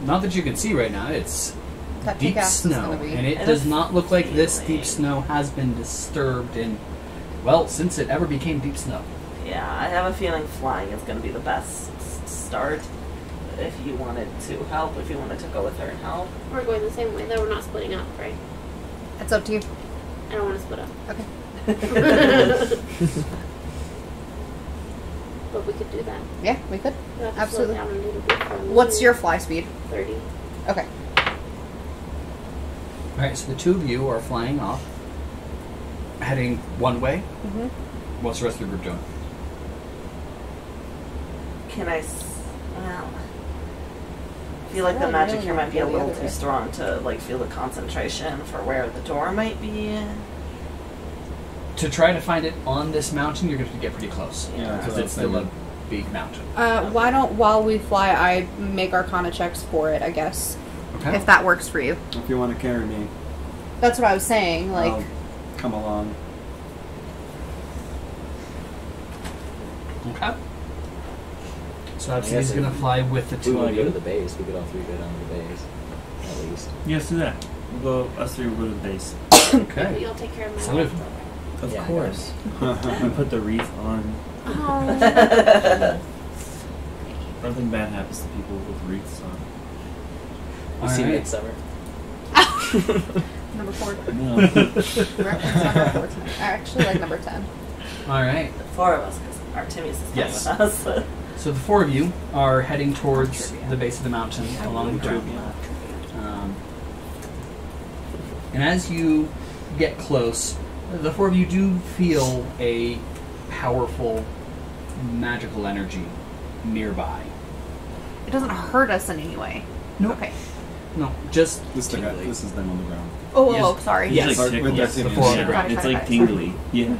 Not that you can see right now. It's That deep pickaxe is snow, gonna be. and it And does a not look like this feeling. deep snow has been disturbed in, well, since it ever became deep snow. Yeah, I have a feeling flying is going to be the best start. If you wanted to help, if you wanted to go with her and help. We're going the same way, though. We're not splitting up, right? It's up to you. I don't want to split up. Okay. But we could do that. Yeah, we could. We'll have to Absolutely. slow down and do the big one. What's your fly speed? 30. Okay. All right, so the two of you are flying off, heading one way. Mm-hmm. What's the rest of the group doing? Can I... Well... I feel like the really magic really here might be a go the little other too way. strong to, like, feel the concentration for where the door might be. To try to find it on this mountain, you're going to get pretty close. Yeah, that's Because what I it's was still a thinking. big mountain. Why don't, while we fly, I make Arcana checks for it, I guess. Okay. If that works for you. If you want to carry me, That's what I was saying, like... I'll come along. Okay. So I Absidee's guess going to if fly with the We two want of to go you. to the base. We could all three go down to the base. At least. Yes, do that. We'll go, us three will go to the base. Okay. You'll take care of my So life. Of Yeah, I course. We put the wreath on. Oh. Nothing bad happens to people with wreaths on. You see Alright. Midsummer? Number 4. No. It's not number 4 tonight. I actually like number 10. All right. The four of us, because Artemius is coming Yes. with us. So the four of you are heading towards the base of the mountain along the ground. And as you get close, the four of you do feel a powerful magical energy nearby. It doesn't hurt us in any way. No. Okay. No, just This is them on the ground. Oh, Yes. oh, sorry. Yes. It's like With tickle. their the fingers. four on the Yeah, ground. it's Sorry, like sorry. tingly. Yeah.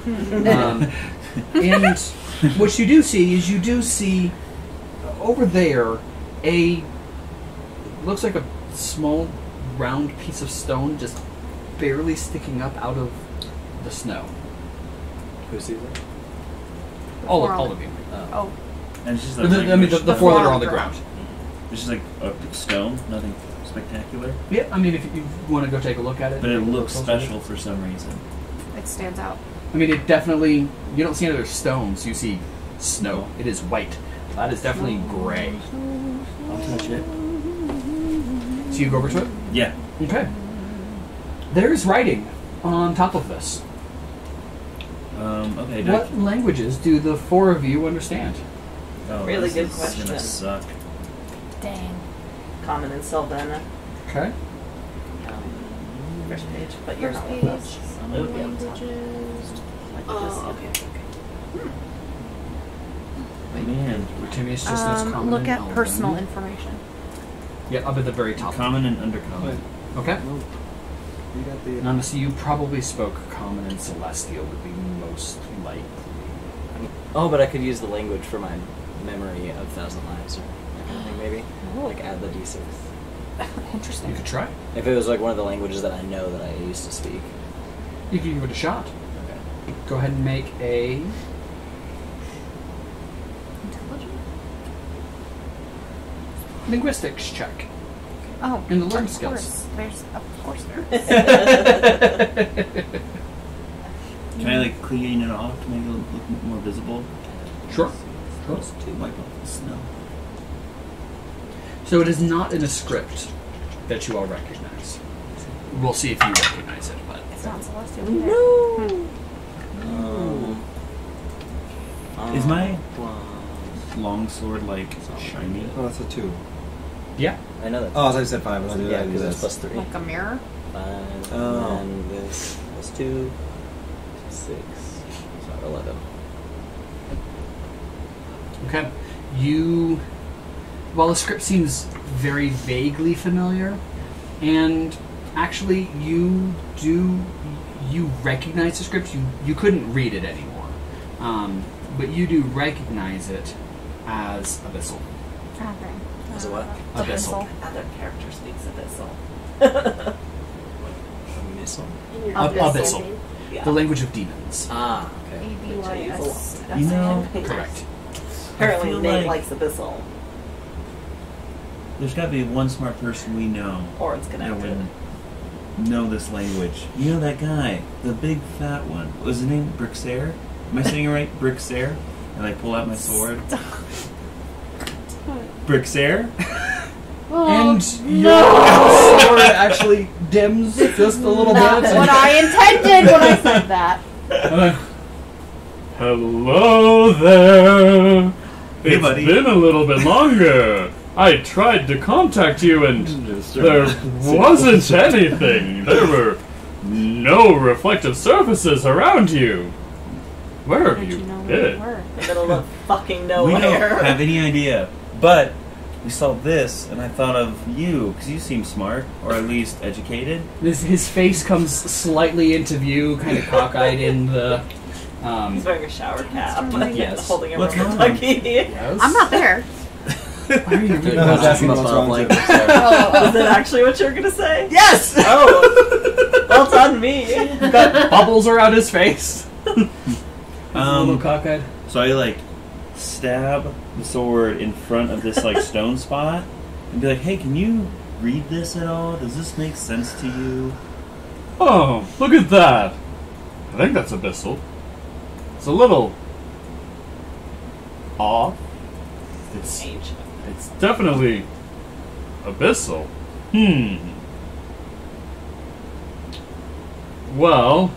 And what you do see over there looks like a small round piece of stone just barely sticking up out of the snow. Who sees it? All of you. Oh. And it's just the four that are on the ground. It's just like a stone, nothing spectacular. Yeah, I mean, if you want to go take a look at it. But it looks special for some reason. It stands out. I mean, it definitely... You don't see any other stones. You see snow. It is white. That is definitely gray. I'll touch it. So you go over to it? Yeah. Okay. There's writing on top of this. Okay. What languages do the four of you understand? Oh, Really good this question. is gonna suck. Dang. Common and Sylvan. Okay. First page, but you're First not with page. us. So it would be on top. Languages. Like Oh, this. okay. Man. Timmy's just knows common Look and at Elven. personal information. Yeah, up at the very top. Common and undercommon. Okay. No. You got the. And honestly, you probably spoke common and celestial would be most likely. Oh, but I could use the language for my memory of Thousand Lives or that kind of thing, maybe. Like add the D6. Interesting. You could try. If it was like one of the languages that I know that I used to speak. You can give it a shot. Okay. Go ahead and make a Intelligence? linguistics check. Oh, In the learn of skills. course. Of course there is. Can I like clean it off to make it look more visible? Sure. Close to wipe off the snow. So it is not in a script that you all recognize. We'll see if you recognize it, but It's not celestial either. No! Is my longsword like shiny? Oh, that's a 2. yeah. I know that. Oh, I thought you said 5. I yeah, because it's plus 3. Like a mirror? 5. Oh. And this plus 2. 6. So 11. Okay. You, while the script seems very vaguely familiar, and actually you recognize the script. You couldn't read it anymore, but you do recognize it as abyssal. Okay. As a what? Abyssal. Other character speaks abyssal. A missile? In your Abyssal. understanding. Yeah. The language of demons. Ah, okay. Which I use a ABYS. lot. You know, Correct. Apparently I feel Nate like- likes abyssal. There's got to be one smart person we know Or it's that connected. would know this language. You know that guy, the big fat one. What was his name? Brixair? Am I saying it right? Brixair? And I pull out my sword. Brixair? And your sword actually dims just a little Not bit. what I intended when I said that. Hello there. Hey, It's buddy. been a little bit longer. I tried to contact you and there wasn't anything. There were no reflective surfaces around you. Where How have did you you know where we been? were? In the middle of fucking We nowhere. don't have any idea. But we saw this, and I thought of you, because you seem smart, or at least educated. His face comes slightly into view, kind of cockeyed in the. He's wearing a shower cap. Yes. Holding a What's rubber wrong? ducky. Yes. I'm not there. Why are you reading I was that? asking what's wrong with it. Oh, Is that actually what you were gonna say? Yes! Oh, well done me. Got bubbles around his face. He's a little cockeyed. So I like stab the sword in front of this like stone spot and be like, "Hey, can you read this at all? Does this make sense to you?" Oh, look at that. I think that's abyssal. It's a little off. It's definitely abyssal. Well,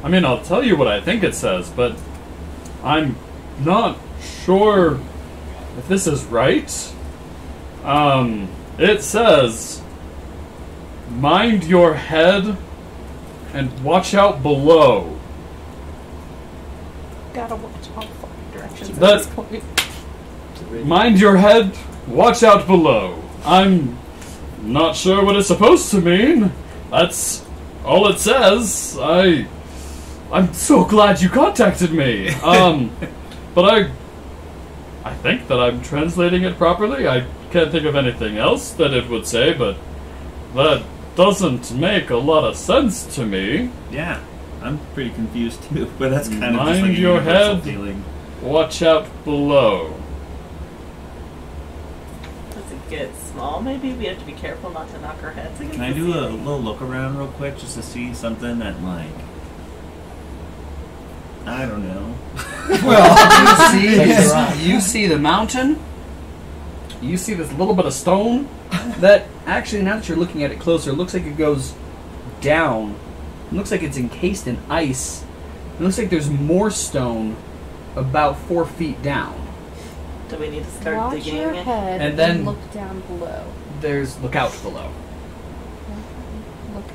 I mean, I'll tell you what I think it says, but I'm not sure if this is right. It says, mind your head and watch out below. gotta watch all fucking directions That- at this point. Mind your head, watch out below. I'm not sure what it's supposed to mean. That's all it says. I'm so glad you contacted me. But I think that I'm translating it properly. I can't think of anything else that it would say, but that doesn't make a lot of sense to me. Yeah. I'm pretty confused too, but that's kind of just Mind like a your universal head. feeling. Watch out below. Does it get small? Maybe we have to be careful not to knock our heads against Can I the do a ceiling. little look around real quick just to see something that, like, I don't know. You see the mountain. You see this little bit of stone that actually, now that you're looking at it closer, looks like it goes down. It looks like it's encased in ice. It looks like there's more stone about 4 feet down. Do we need to start Watch digging? your head And then- look down below. There's look out below. Look out.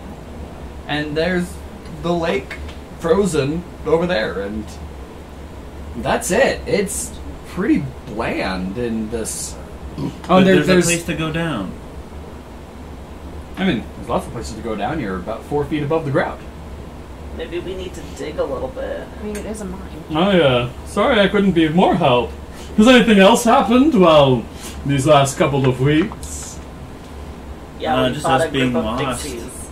And there's the lake frozen over there, and that's it. It's pretty bland in this. But there's a place to go down. I mean, there's lots of places to go down. You're about 4 feet above the ground. Maybe we need to dig a little bit. I mean, it is a mine. Sorry I couldn't be of more help. Has anything else happened, well, these last couple of weeks? Yeah, we just fought us a group being of lost. pixies.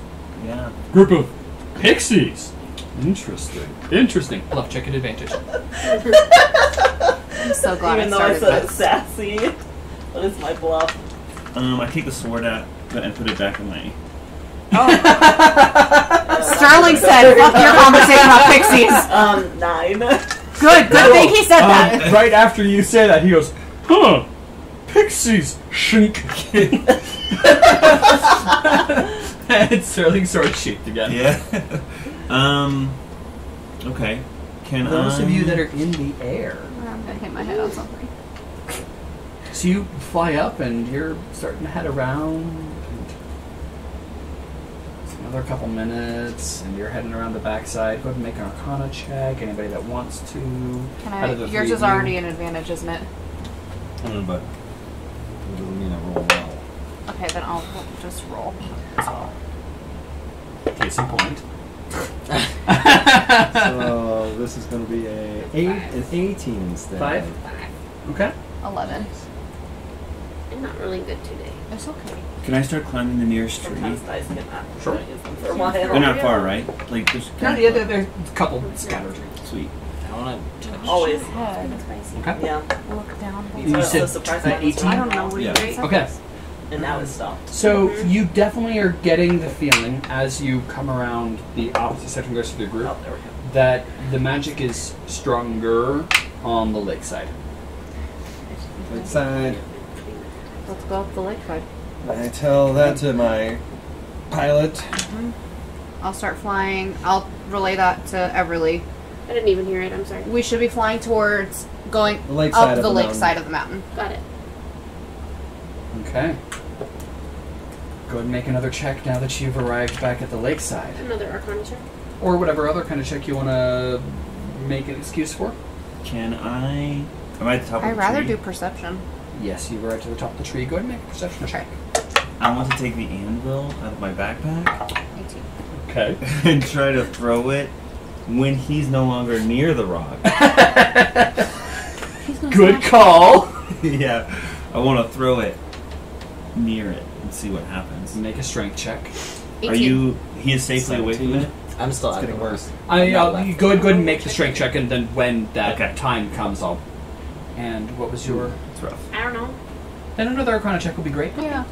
Yeah. Group of pixies. Interesting. Bluff check at advantage. I'm so glad Even I though I started said this. it's sassy. What is my bluff? I take the sword out and put it back in my... Sterling said, fuck your conversation about pixies. 9. Good thing he said that. Right after you say that, he goes, huh, pixies, shink. It's Sterling's sword sheathed again. Yeah. Okay. Can Those I... of you that are in the air. I'm gonna hit my head on something. So you fly up and you're starting to head around. And it's another couple minutes and you're heading around the backside. Go ahead and make an Arcana check. Anybody that wants to. Can Out of the yours three is of you. already an advantage, isn't it? I don't know, but it doesn't mean I roll well. Okay, then I'll just roll. So, Case in point. So this is going to be an 18 instead. 5. Okay. 11. I'm not rolling good today. It's okay. Can I start climbing the nearest tree? Sometimes dice get knocked. Sure. I use them for a while. They're not far, right? Like, there's... No, yeah, there's a couple scattered. Sweet. I want to touch. Always. Head. Okay. Yeah. Look down You below. I was said so surprised I was 18? I don't know what Yeah. you said. Okay. And now it's stopped. So you definitely are getting the feeling as you come around the opposite side from the rest of the group Oh, there we go. that the magic is stronger on the lakeside. Lakeside. Let's go up the lakeside. I tell that to my pilot. I'll start flying. I'll relay that to Everlee. I didn't even hear it. I'm sorry. We should be flying towards going The lakeside up of the the lakeside of the mountain. Got it. Okay. Go ahead and make another check now that you've arrived back at the lakeside. Another Arcana check. Or whatever other kind of check you want to make an excuse for. Can I... Am I at the top of I'd the rather tree? do perception. Yes, you've arrived to the top of the tree. Go ahead and make a perception check. I want to take the anvil out of my backpack 18. Okay. and try to throw it when he's no longer near the rock. Good call. Yeah. I want to throw it near it and see what happens. Make a strength check. 18. Are you... He is safely away from 17. it? I'm still It's out getting the worse. You go ahead and make the strength check, and then when that Okay. time comes, I'll. And what was your? It's rough. I don't know. Then another Arcana check would be great. Yeah.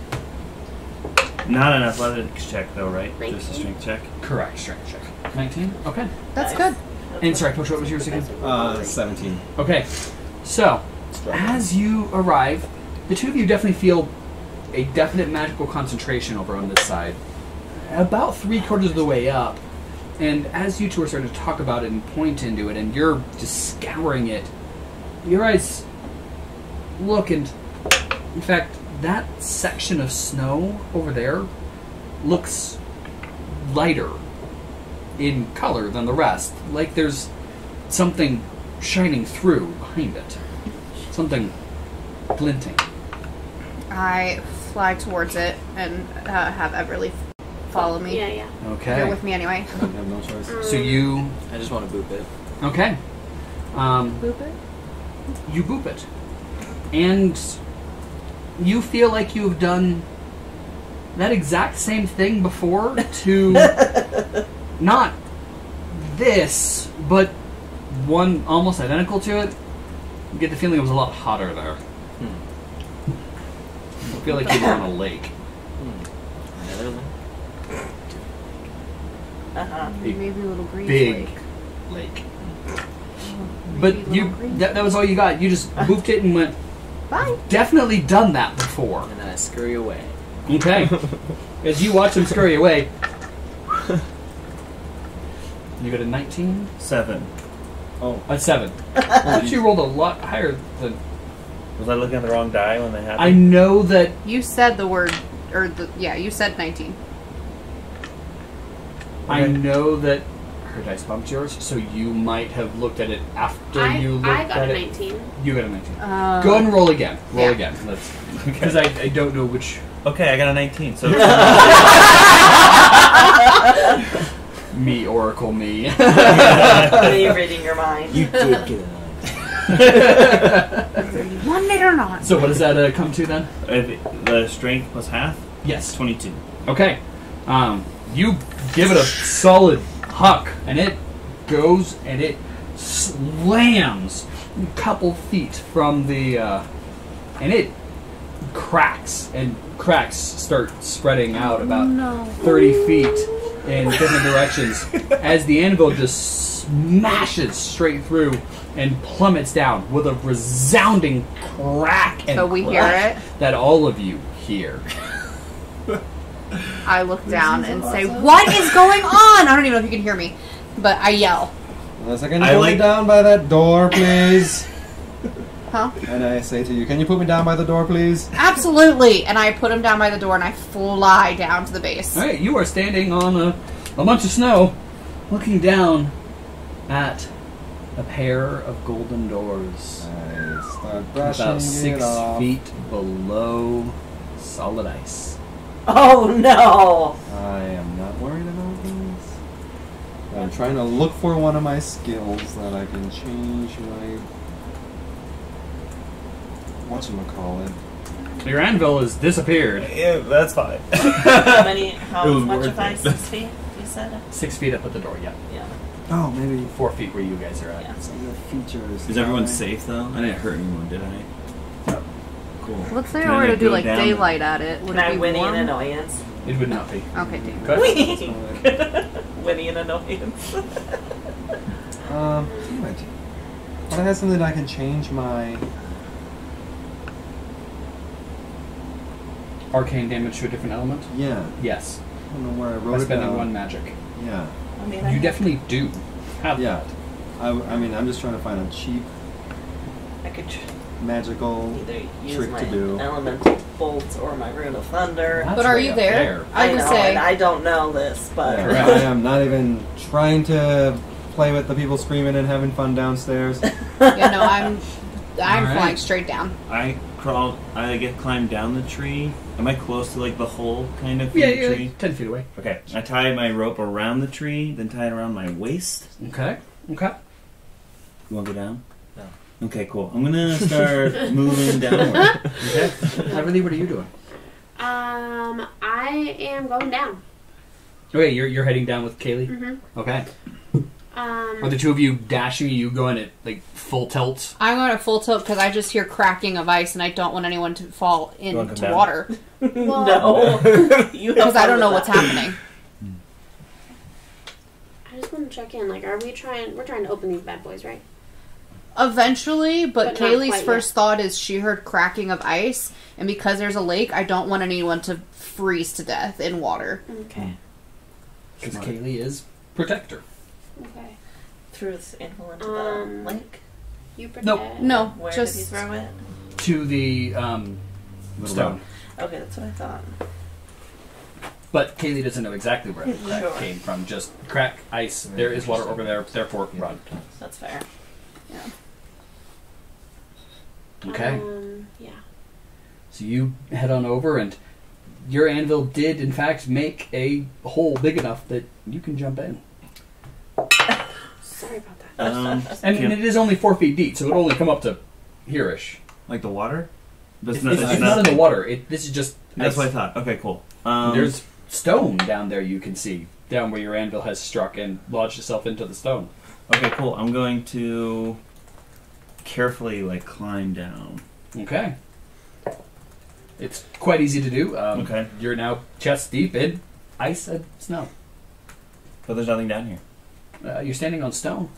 Not an athletics check, though, right? Just a 19. strength check. Correct. Strength check. 19. Okay. That's Nice. good. And sorry, Pocho, what was yours again? 17. Okay. So, as you arrive, the two of you definitely feel a definite magical concentration over on this side. About 3/4 of the way up, and as you two are starting to talk about it and point into it, and you're just scouring it, your eyes look, and in fact, that section of snow over there looks lighter in color than the rest. Like there's something shining through behind it. Something glinting. I fly towards it and have Everlee follow me. Yeah, yeah. Okay. You're with me anyway. I have no choice. So you... I just want to boop it. Okay. Boop it. You boop it. And you feel like you've done that exact same thing before to not this, but one almost identical to it. You get the feeling it was a lot hotter there. I feel like you were on a lake. Another lake? Maybe a little green Big lake. But you that was all you got. You just booped it and went, Bye. definitely done that before. And then I scurry away. Okay. As you watch him scurry away, you got a 19? 7. Oh, a 7. But you rolled a lot higher than... Was I looking at the wrong die when they happened? I know that... You said the word, you said 19. I know that her dice bumped yours, so you might have looked at it after you looked I got at a it. 19. You got a 19. Go ahead and roll again. Roll again. Because I don't know which... Okay, I got a 19, so... Me, Oracle, me. Me reading your mind. You did get a 9. You want it or not? So what does that come to then? The strength plus half? Yes. 22. Okay. You give it a solid huck, and it goes and it slams a couple feet from the... and it cracks, and cracks start spreading out about 30 feet in different directions as the anvil just smashes straight through and plummets down with a resounding crack and So we hear clash it? that all of you hear. I look down and say, "What is going on?" I don't even know if you can hear me, but I yell. Unless I can put me down by that door, please. Huh? And I say to you, can you put me down by the door, please? Absolutely. And I put him down by the door and I fly down to the base. Alright, you are standing on a bunch of snow, looking down at a pair of golden doors. I start brushing about 6 it off. feet below solid ice. Oh no! I am not worried about this. I'm trying to look for one of my skills that I can change my... whatchamacallit. Your anvil has disappeared. Yeah, that's fine. How It was much worth of ice? it. 6 feet, you said? 6 feet up at the door, yeah. Yeah. Oh, maybe 4 feet where you guys are at. Yeah. the features. Is everyone safe, though? I didn't hurt anyone, did I? No. Cool. Let's say Can I were I to do go like down? daylight at it. Would Can it I be whinny warm? an annoyance? It would not be. Okay, damn. Good. Whinny an annoyance. Damn it. But I have something that I can change my... Arcane damage to a different element? Yeah. Yes. I don't know where I By wrote it spending down. one magic. Yeah. I mean, You definitely do have Yeah. that. I mean, I'm just trying to find a cheap, I could magical either use trick my to do. elemental bolts or my rune of thunder. That's But are way you up there? I I would know, say. and I don't know this, but Yeah, Correct. I am not even trying to play with the people screaming and having fun downstairs. Yeah, no, I'm Alright. flying straight down. I climbed down the tree. Am I close to, like, the hole, kind of, from Yeah, the you're tree? like 10 feet away. Okay. I tie my rope around the tree, then tie it around my waist. Okay. Okay. You want to go down? No. Okay, cool. I'm gonna start moving downward. Okay. Everlee, what are you doing? I am going down. Okay, you're heading down with Caleigh? Mm-hmm. Okay. Are the two of you dashing? You going at, like, full tilt? I'm going to full tilt because I just hear cracking of ice and I don't want anyone to fall wanna come into down? water. Well, no. You have Because I fun don't know with what's that. happening. I just want to check in. Like, we're trying to open these bad boys, right? Eventually, but But not Kaylee's quite first thought is she heard cracking of ice, and because there's a lake, I don't want anyone to freeze to death in water. Okay. Because Caleigh is protector. Okay. Threw his ankle into the lake. You protect. Nope. No, Where just did he throw it? To the stone. Okay, that's what I thought. But Caleigh doesn't know exactly where the crack Sure. came from. Just crack, ice, there is water over there, therefore run. That's fair. Okay. Yeah. So you head on over, and your anvil did, in fact, make a hole big enough that you can jump in. Sorry about that. And it is only 4 feet deep, so it will only come up to here-ish. Like the water? It's not in the water. This is just That's ice. what I thought. Okay, cool. There's stone down there you can see. down where your anvil has struck and lodged itself into the stone. Okay, cool. I'm going to carefully climb down. Okay. It's quite easy to do. Okay. You're now chest deep in ice and snow. But there's nothing down here. You're standing on stone.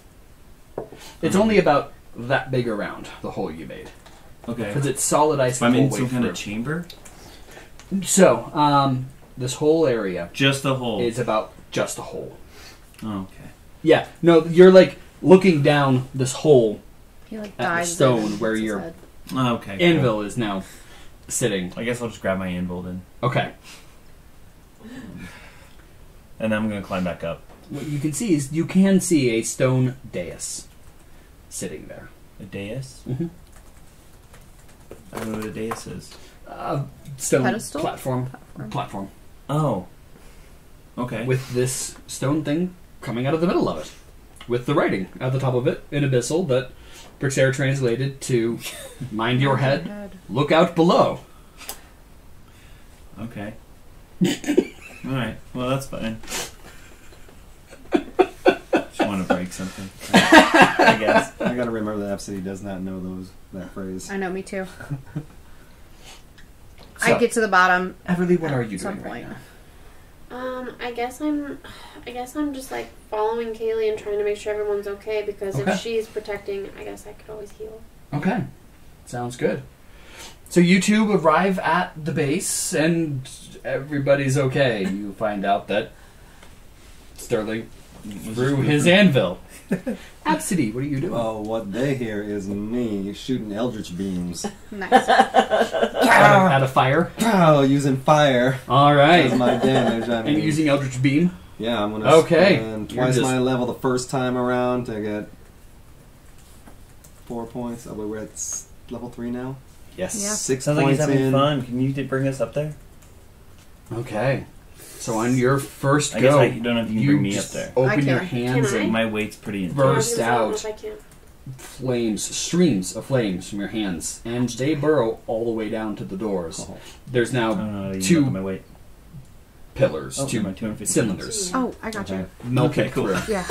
It's only about that big around, the hole you made. Okay. Because it's solid ice. So I'm the in whole some way kind of through. chamber? So, this whole area Just a hole. is about just a hole. Oh, okay. Yeah, no, you're looking down this hole He at the dives stone in, where hits his your head. Oh, okay. anvil is now sitting. I guess I'll just grab my anvil then. Okay. And then I'm going to climb back up. What you can see is a stone dais sitting there. A dais? Mm-hmm. I don't know what a dais is. Stone Pedestal? platform. Oh. Okay. With this stone thing coming out of the middle of it. With the writing at the top of it in Abyssal that Brixair translated to mind your head, look out below. Okay. Alright. Well, that's fine. Just want to break something. I guess. I gotta remember that Absidee does not know that phrase. I know, me too. So, I get to the bottom. Everlee, what are you at some doing right point. now? I guess I'm just following Caleigh and trying to make sure everyone's okay because Okay. if she's protecting, I guess I could always heal. Okay. Sounds good. So you two arrive at the base and everybody's okay. You find out that Sterling threw his anvil. Absidee, what are you doing? Oh, what they hear is me shooting eldritch beams. Nice. At a fire? Oh, using fire All right. as my damage. I mean, And using Eldritch Beam? yeah, I'm gonna Okay. spend You're twice just- my level the first time around to get 4 points. Oh, wait, we're at level 3 now. Yes. Yeah. 6 Sounds like he's points having in. fun. Can you bring us up there? Okay. So on your first I guess go, I don't know if you can bring me up just there. open I your can. hands Can I? and My weight's pretty intense. Burst I don't know out. if I can. flames, streams of flames from your hands, and they burrow all the way down to the doors. Oh. There's I now don't know. You two look at my weight. pillars, Oh, two my 250 cylinders, Oh, I got you. Okay. melted Okay, cool. through. Yeah.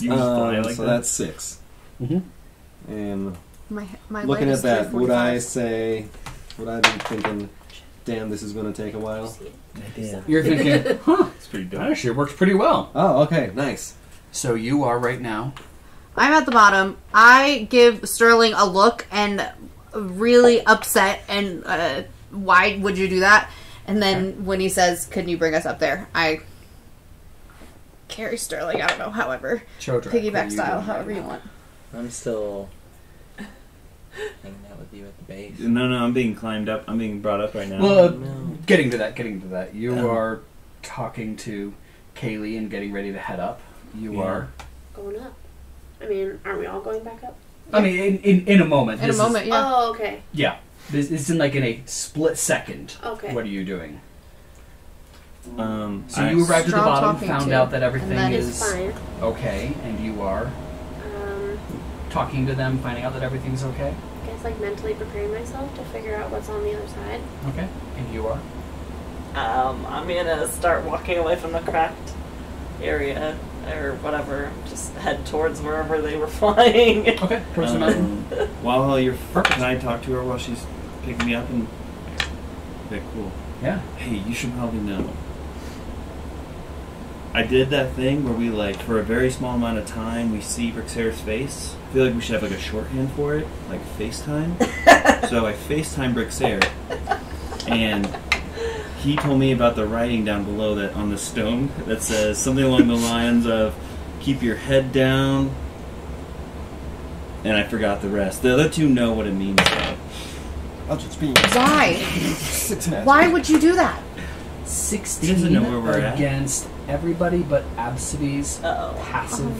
You just fly like so that? that's 6. Mhm. And My looking leg at is that, would I 345. would I be thinking, damn, this is going to take a while? See it. I did. You're thinking, huh, It's pretty dope. that actually works pretty well. Oh, okay, nice. So you are right now. I'm at the bottom. I give Sterling a look and really upset and why would you do that? And then when he says, "Can you bring us up there?" I carry Sterling. I don't know, however, Chodrak, what are piggyback you style, doing however right you now? want. I'm still hanging out with you at the base. No, I'm being climbed up. I'm being brought up right now. Well, No. getting to that. You Oh. are talking to Caleigh and getting ready to head up. You Yeah. are. Going up. I mean, aren't we all going back up? I mean, in a moment. In a This is- moment, yeah. Oh, okay. Yeah. This is in in a split second. Okay. What are you doing? So I- you arrived at the Strong bottom, talking found to, out that and everything then is Fine. okay, and you are talking to them, finding out that everything's okay. I guess mentally preparing myself to figure out what's on the other side. Okay, and you are. I'm gonna start walking away from the cracked area or whatever. Just head towards wherever they were flying. Okay, towards the mountain. While you're, can I talk to her while she's picking me up? And okay, cool. Yeah. Hey, you should probably know. I did that thing where we for a very small amount of time we see Brixair's face. I feel like we should have a shorthand for it, like FaceTime. So I FaceTime Brixair, and he told me about the writing down below that on the stone that says something along the lines of "keep your head down," and I forgot the rest. The other two know what it means though. Eldritch beam. Why? 6 magic. Why would you do that? 16 He doesn't know where we're at. against everybody but Absidee's Oh. passive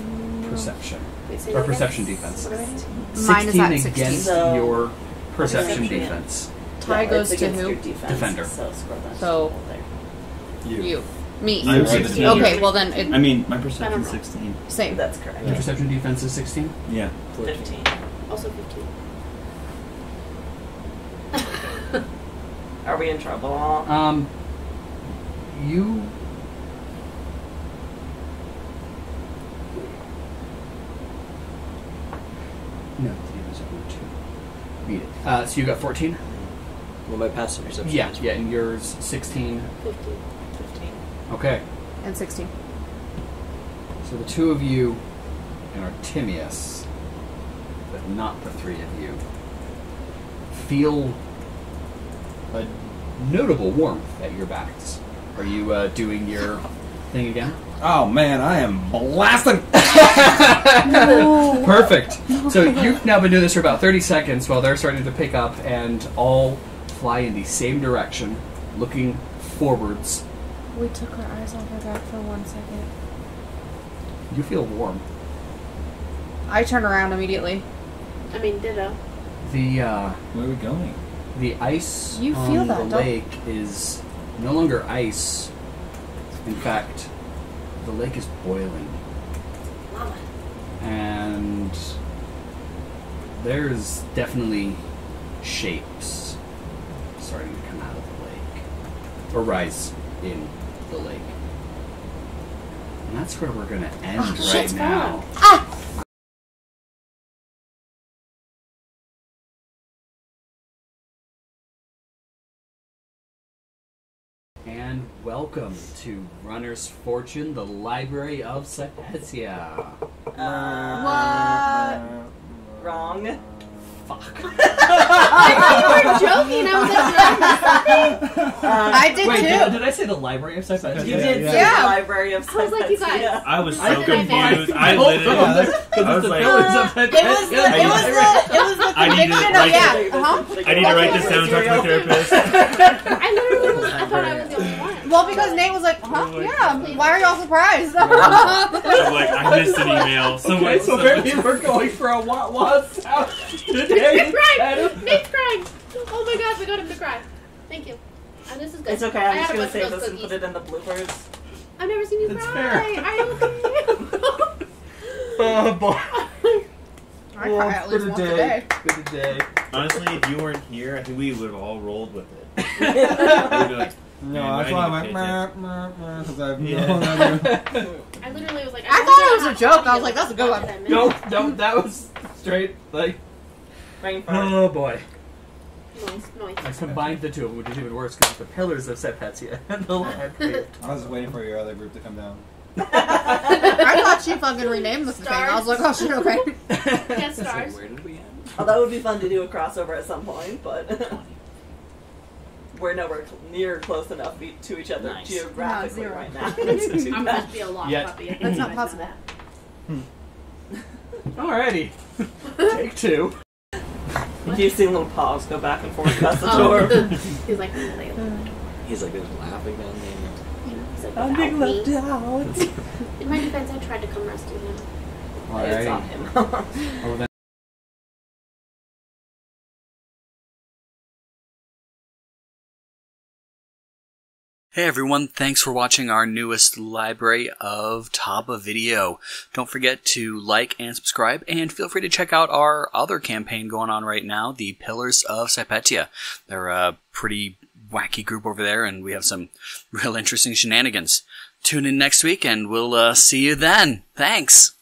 perception. Wait, say Or that perception again? defense. What do I do? Mine is at 16. against So- your perception Perception. defense. Tie No, goes it's to against who? your defense, Defender. So scroll that So- there. You. Me. I'm right. 16. Okay, well then, I mean, my I perception's don't know. 16. same. That's correct. Your perception defense is 16? Yeah. 15. Also 15. Are we in trouble? You So you got 14? Well, my passive perception Yeah, is yeah, and yours 16. 15. Okay. And 16. So the two of you and Artemius, but not the three of you, feel a notable warmth at your backs. Are you doing your thing again? Oh man, I am blasting. Perfect. So you've now been doing this for about 30 seconds while they're starting to pick up and all fly in the same direction, looking forwards. We took our eyes off her back for 1 second. You feel warm. I turn around immediately. I mean, ditto. The Where are we going? the ice You on feel the that, don't- lake is no longer ice. In fact, the lake is boiling. And there's definitely shapes starting to come out of the lake. Or rise in the lake. And that's where we're going to end right shit's now. And welcome to Runner's Fortune, the Library of Sapetia. What? Wrong. Fuck. I thought you were joking. I was like, I did Wait, too. did I say the Library of Sapetia? You did say Yeah. the Library of I was like, you guys. Sapetia. I was so I didn't confused. advance. I literally, I was the like, pillars of It was the I need to conviction of write yeah. it. Uh-huh. I need to write this down to talk to my therapist. I literally was, I thought I was the only one. Well, because Nate was like, huh? Yeah. Why are y'all surprised? I'm like, I missed an email. Okay, so apparently we're going for a what sound today. Nate's crying! Nate's crying! Oh my gosh, I got him to cry. Thank you. And this is good. It's okay, I I'm just had a gonna bunch of save those this and cookies. put it in the bloopers. I've never seen you That's cry. fair. Are you okay? Oh boy. I cry at least once a day. Good day. Honestly, if you weren't here, I think we would have all rolled with it. We'd be like, No, man, that's I why I need went to because I have Yeah. no idea. I literally was like, I thought it was a joke. I was like, that's a good one. No, that was straight, like, Right in front. oh boy. Noise. I combined the two of them, which is even worse, because the pillars of Sapetia and the Library. I was waiting for your other group to come down. I thought she fucking renamed the thing. I was like, oh shit, okay. Guest So stars. where did we end? Oh, that would be fun to do a crossover at some point, but we're nowhere near close enough to each other Nice. geographically No, zero. right now. to do I'm that. gonna be a lost Yet. puppy. That's not possible. Alrighty. Take two. You keep seeing little paws go back and forth past the Oh. door. He's like, "Really?" He's like, there's laughing down there. He's like, I'm being "Without left out. me." In my defense, I tried to come rescue him. It's on Alrighty. him. Oh, then. Hey everyone, thanks for watching our newest Library of Taba video. Don't forget to like and subscribe, and feel free to check out our other campaign going on right now, the Pillars of Sapetia. They're a pretty wacky group over there, and we have some real interesting shenanigans. Tune in next week, and we'll see you then. Thanks!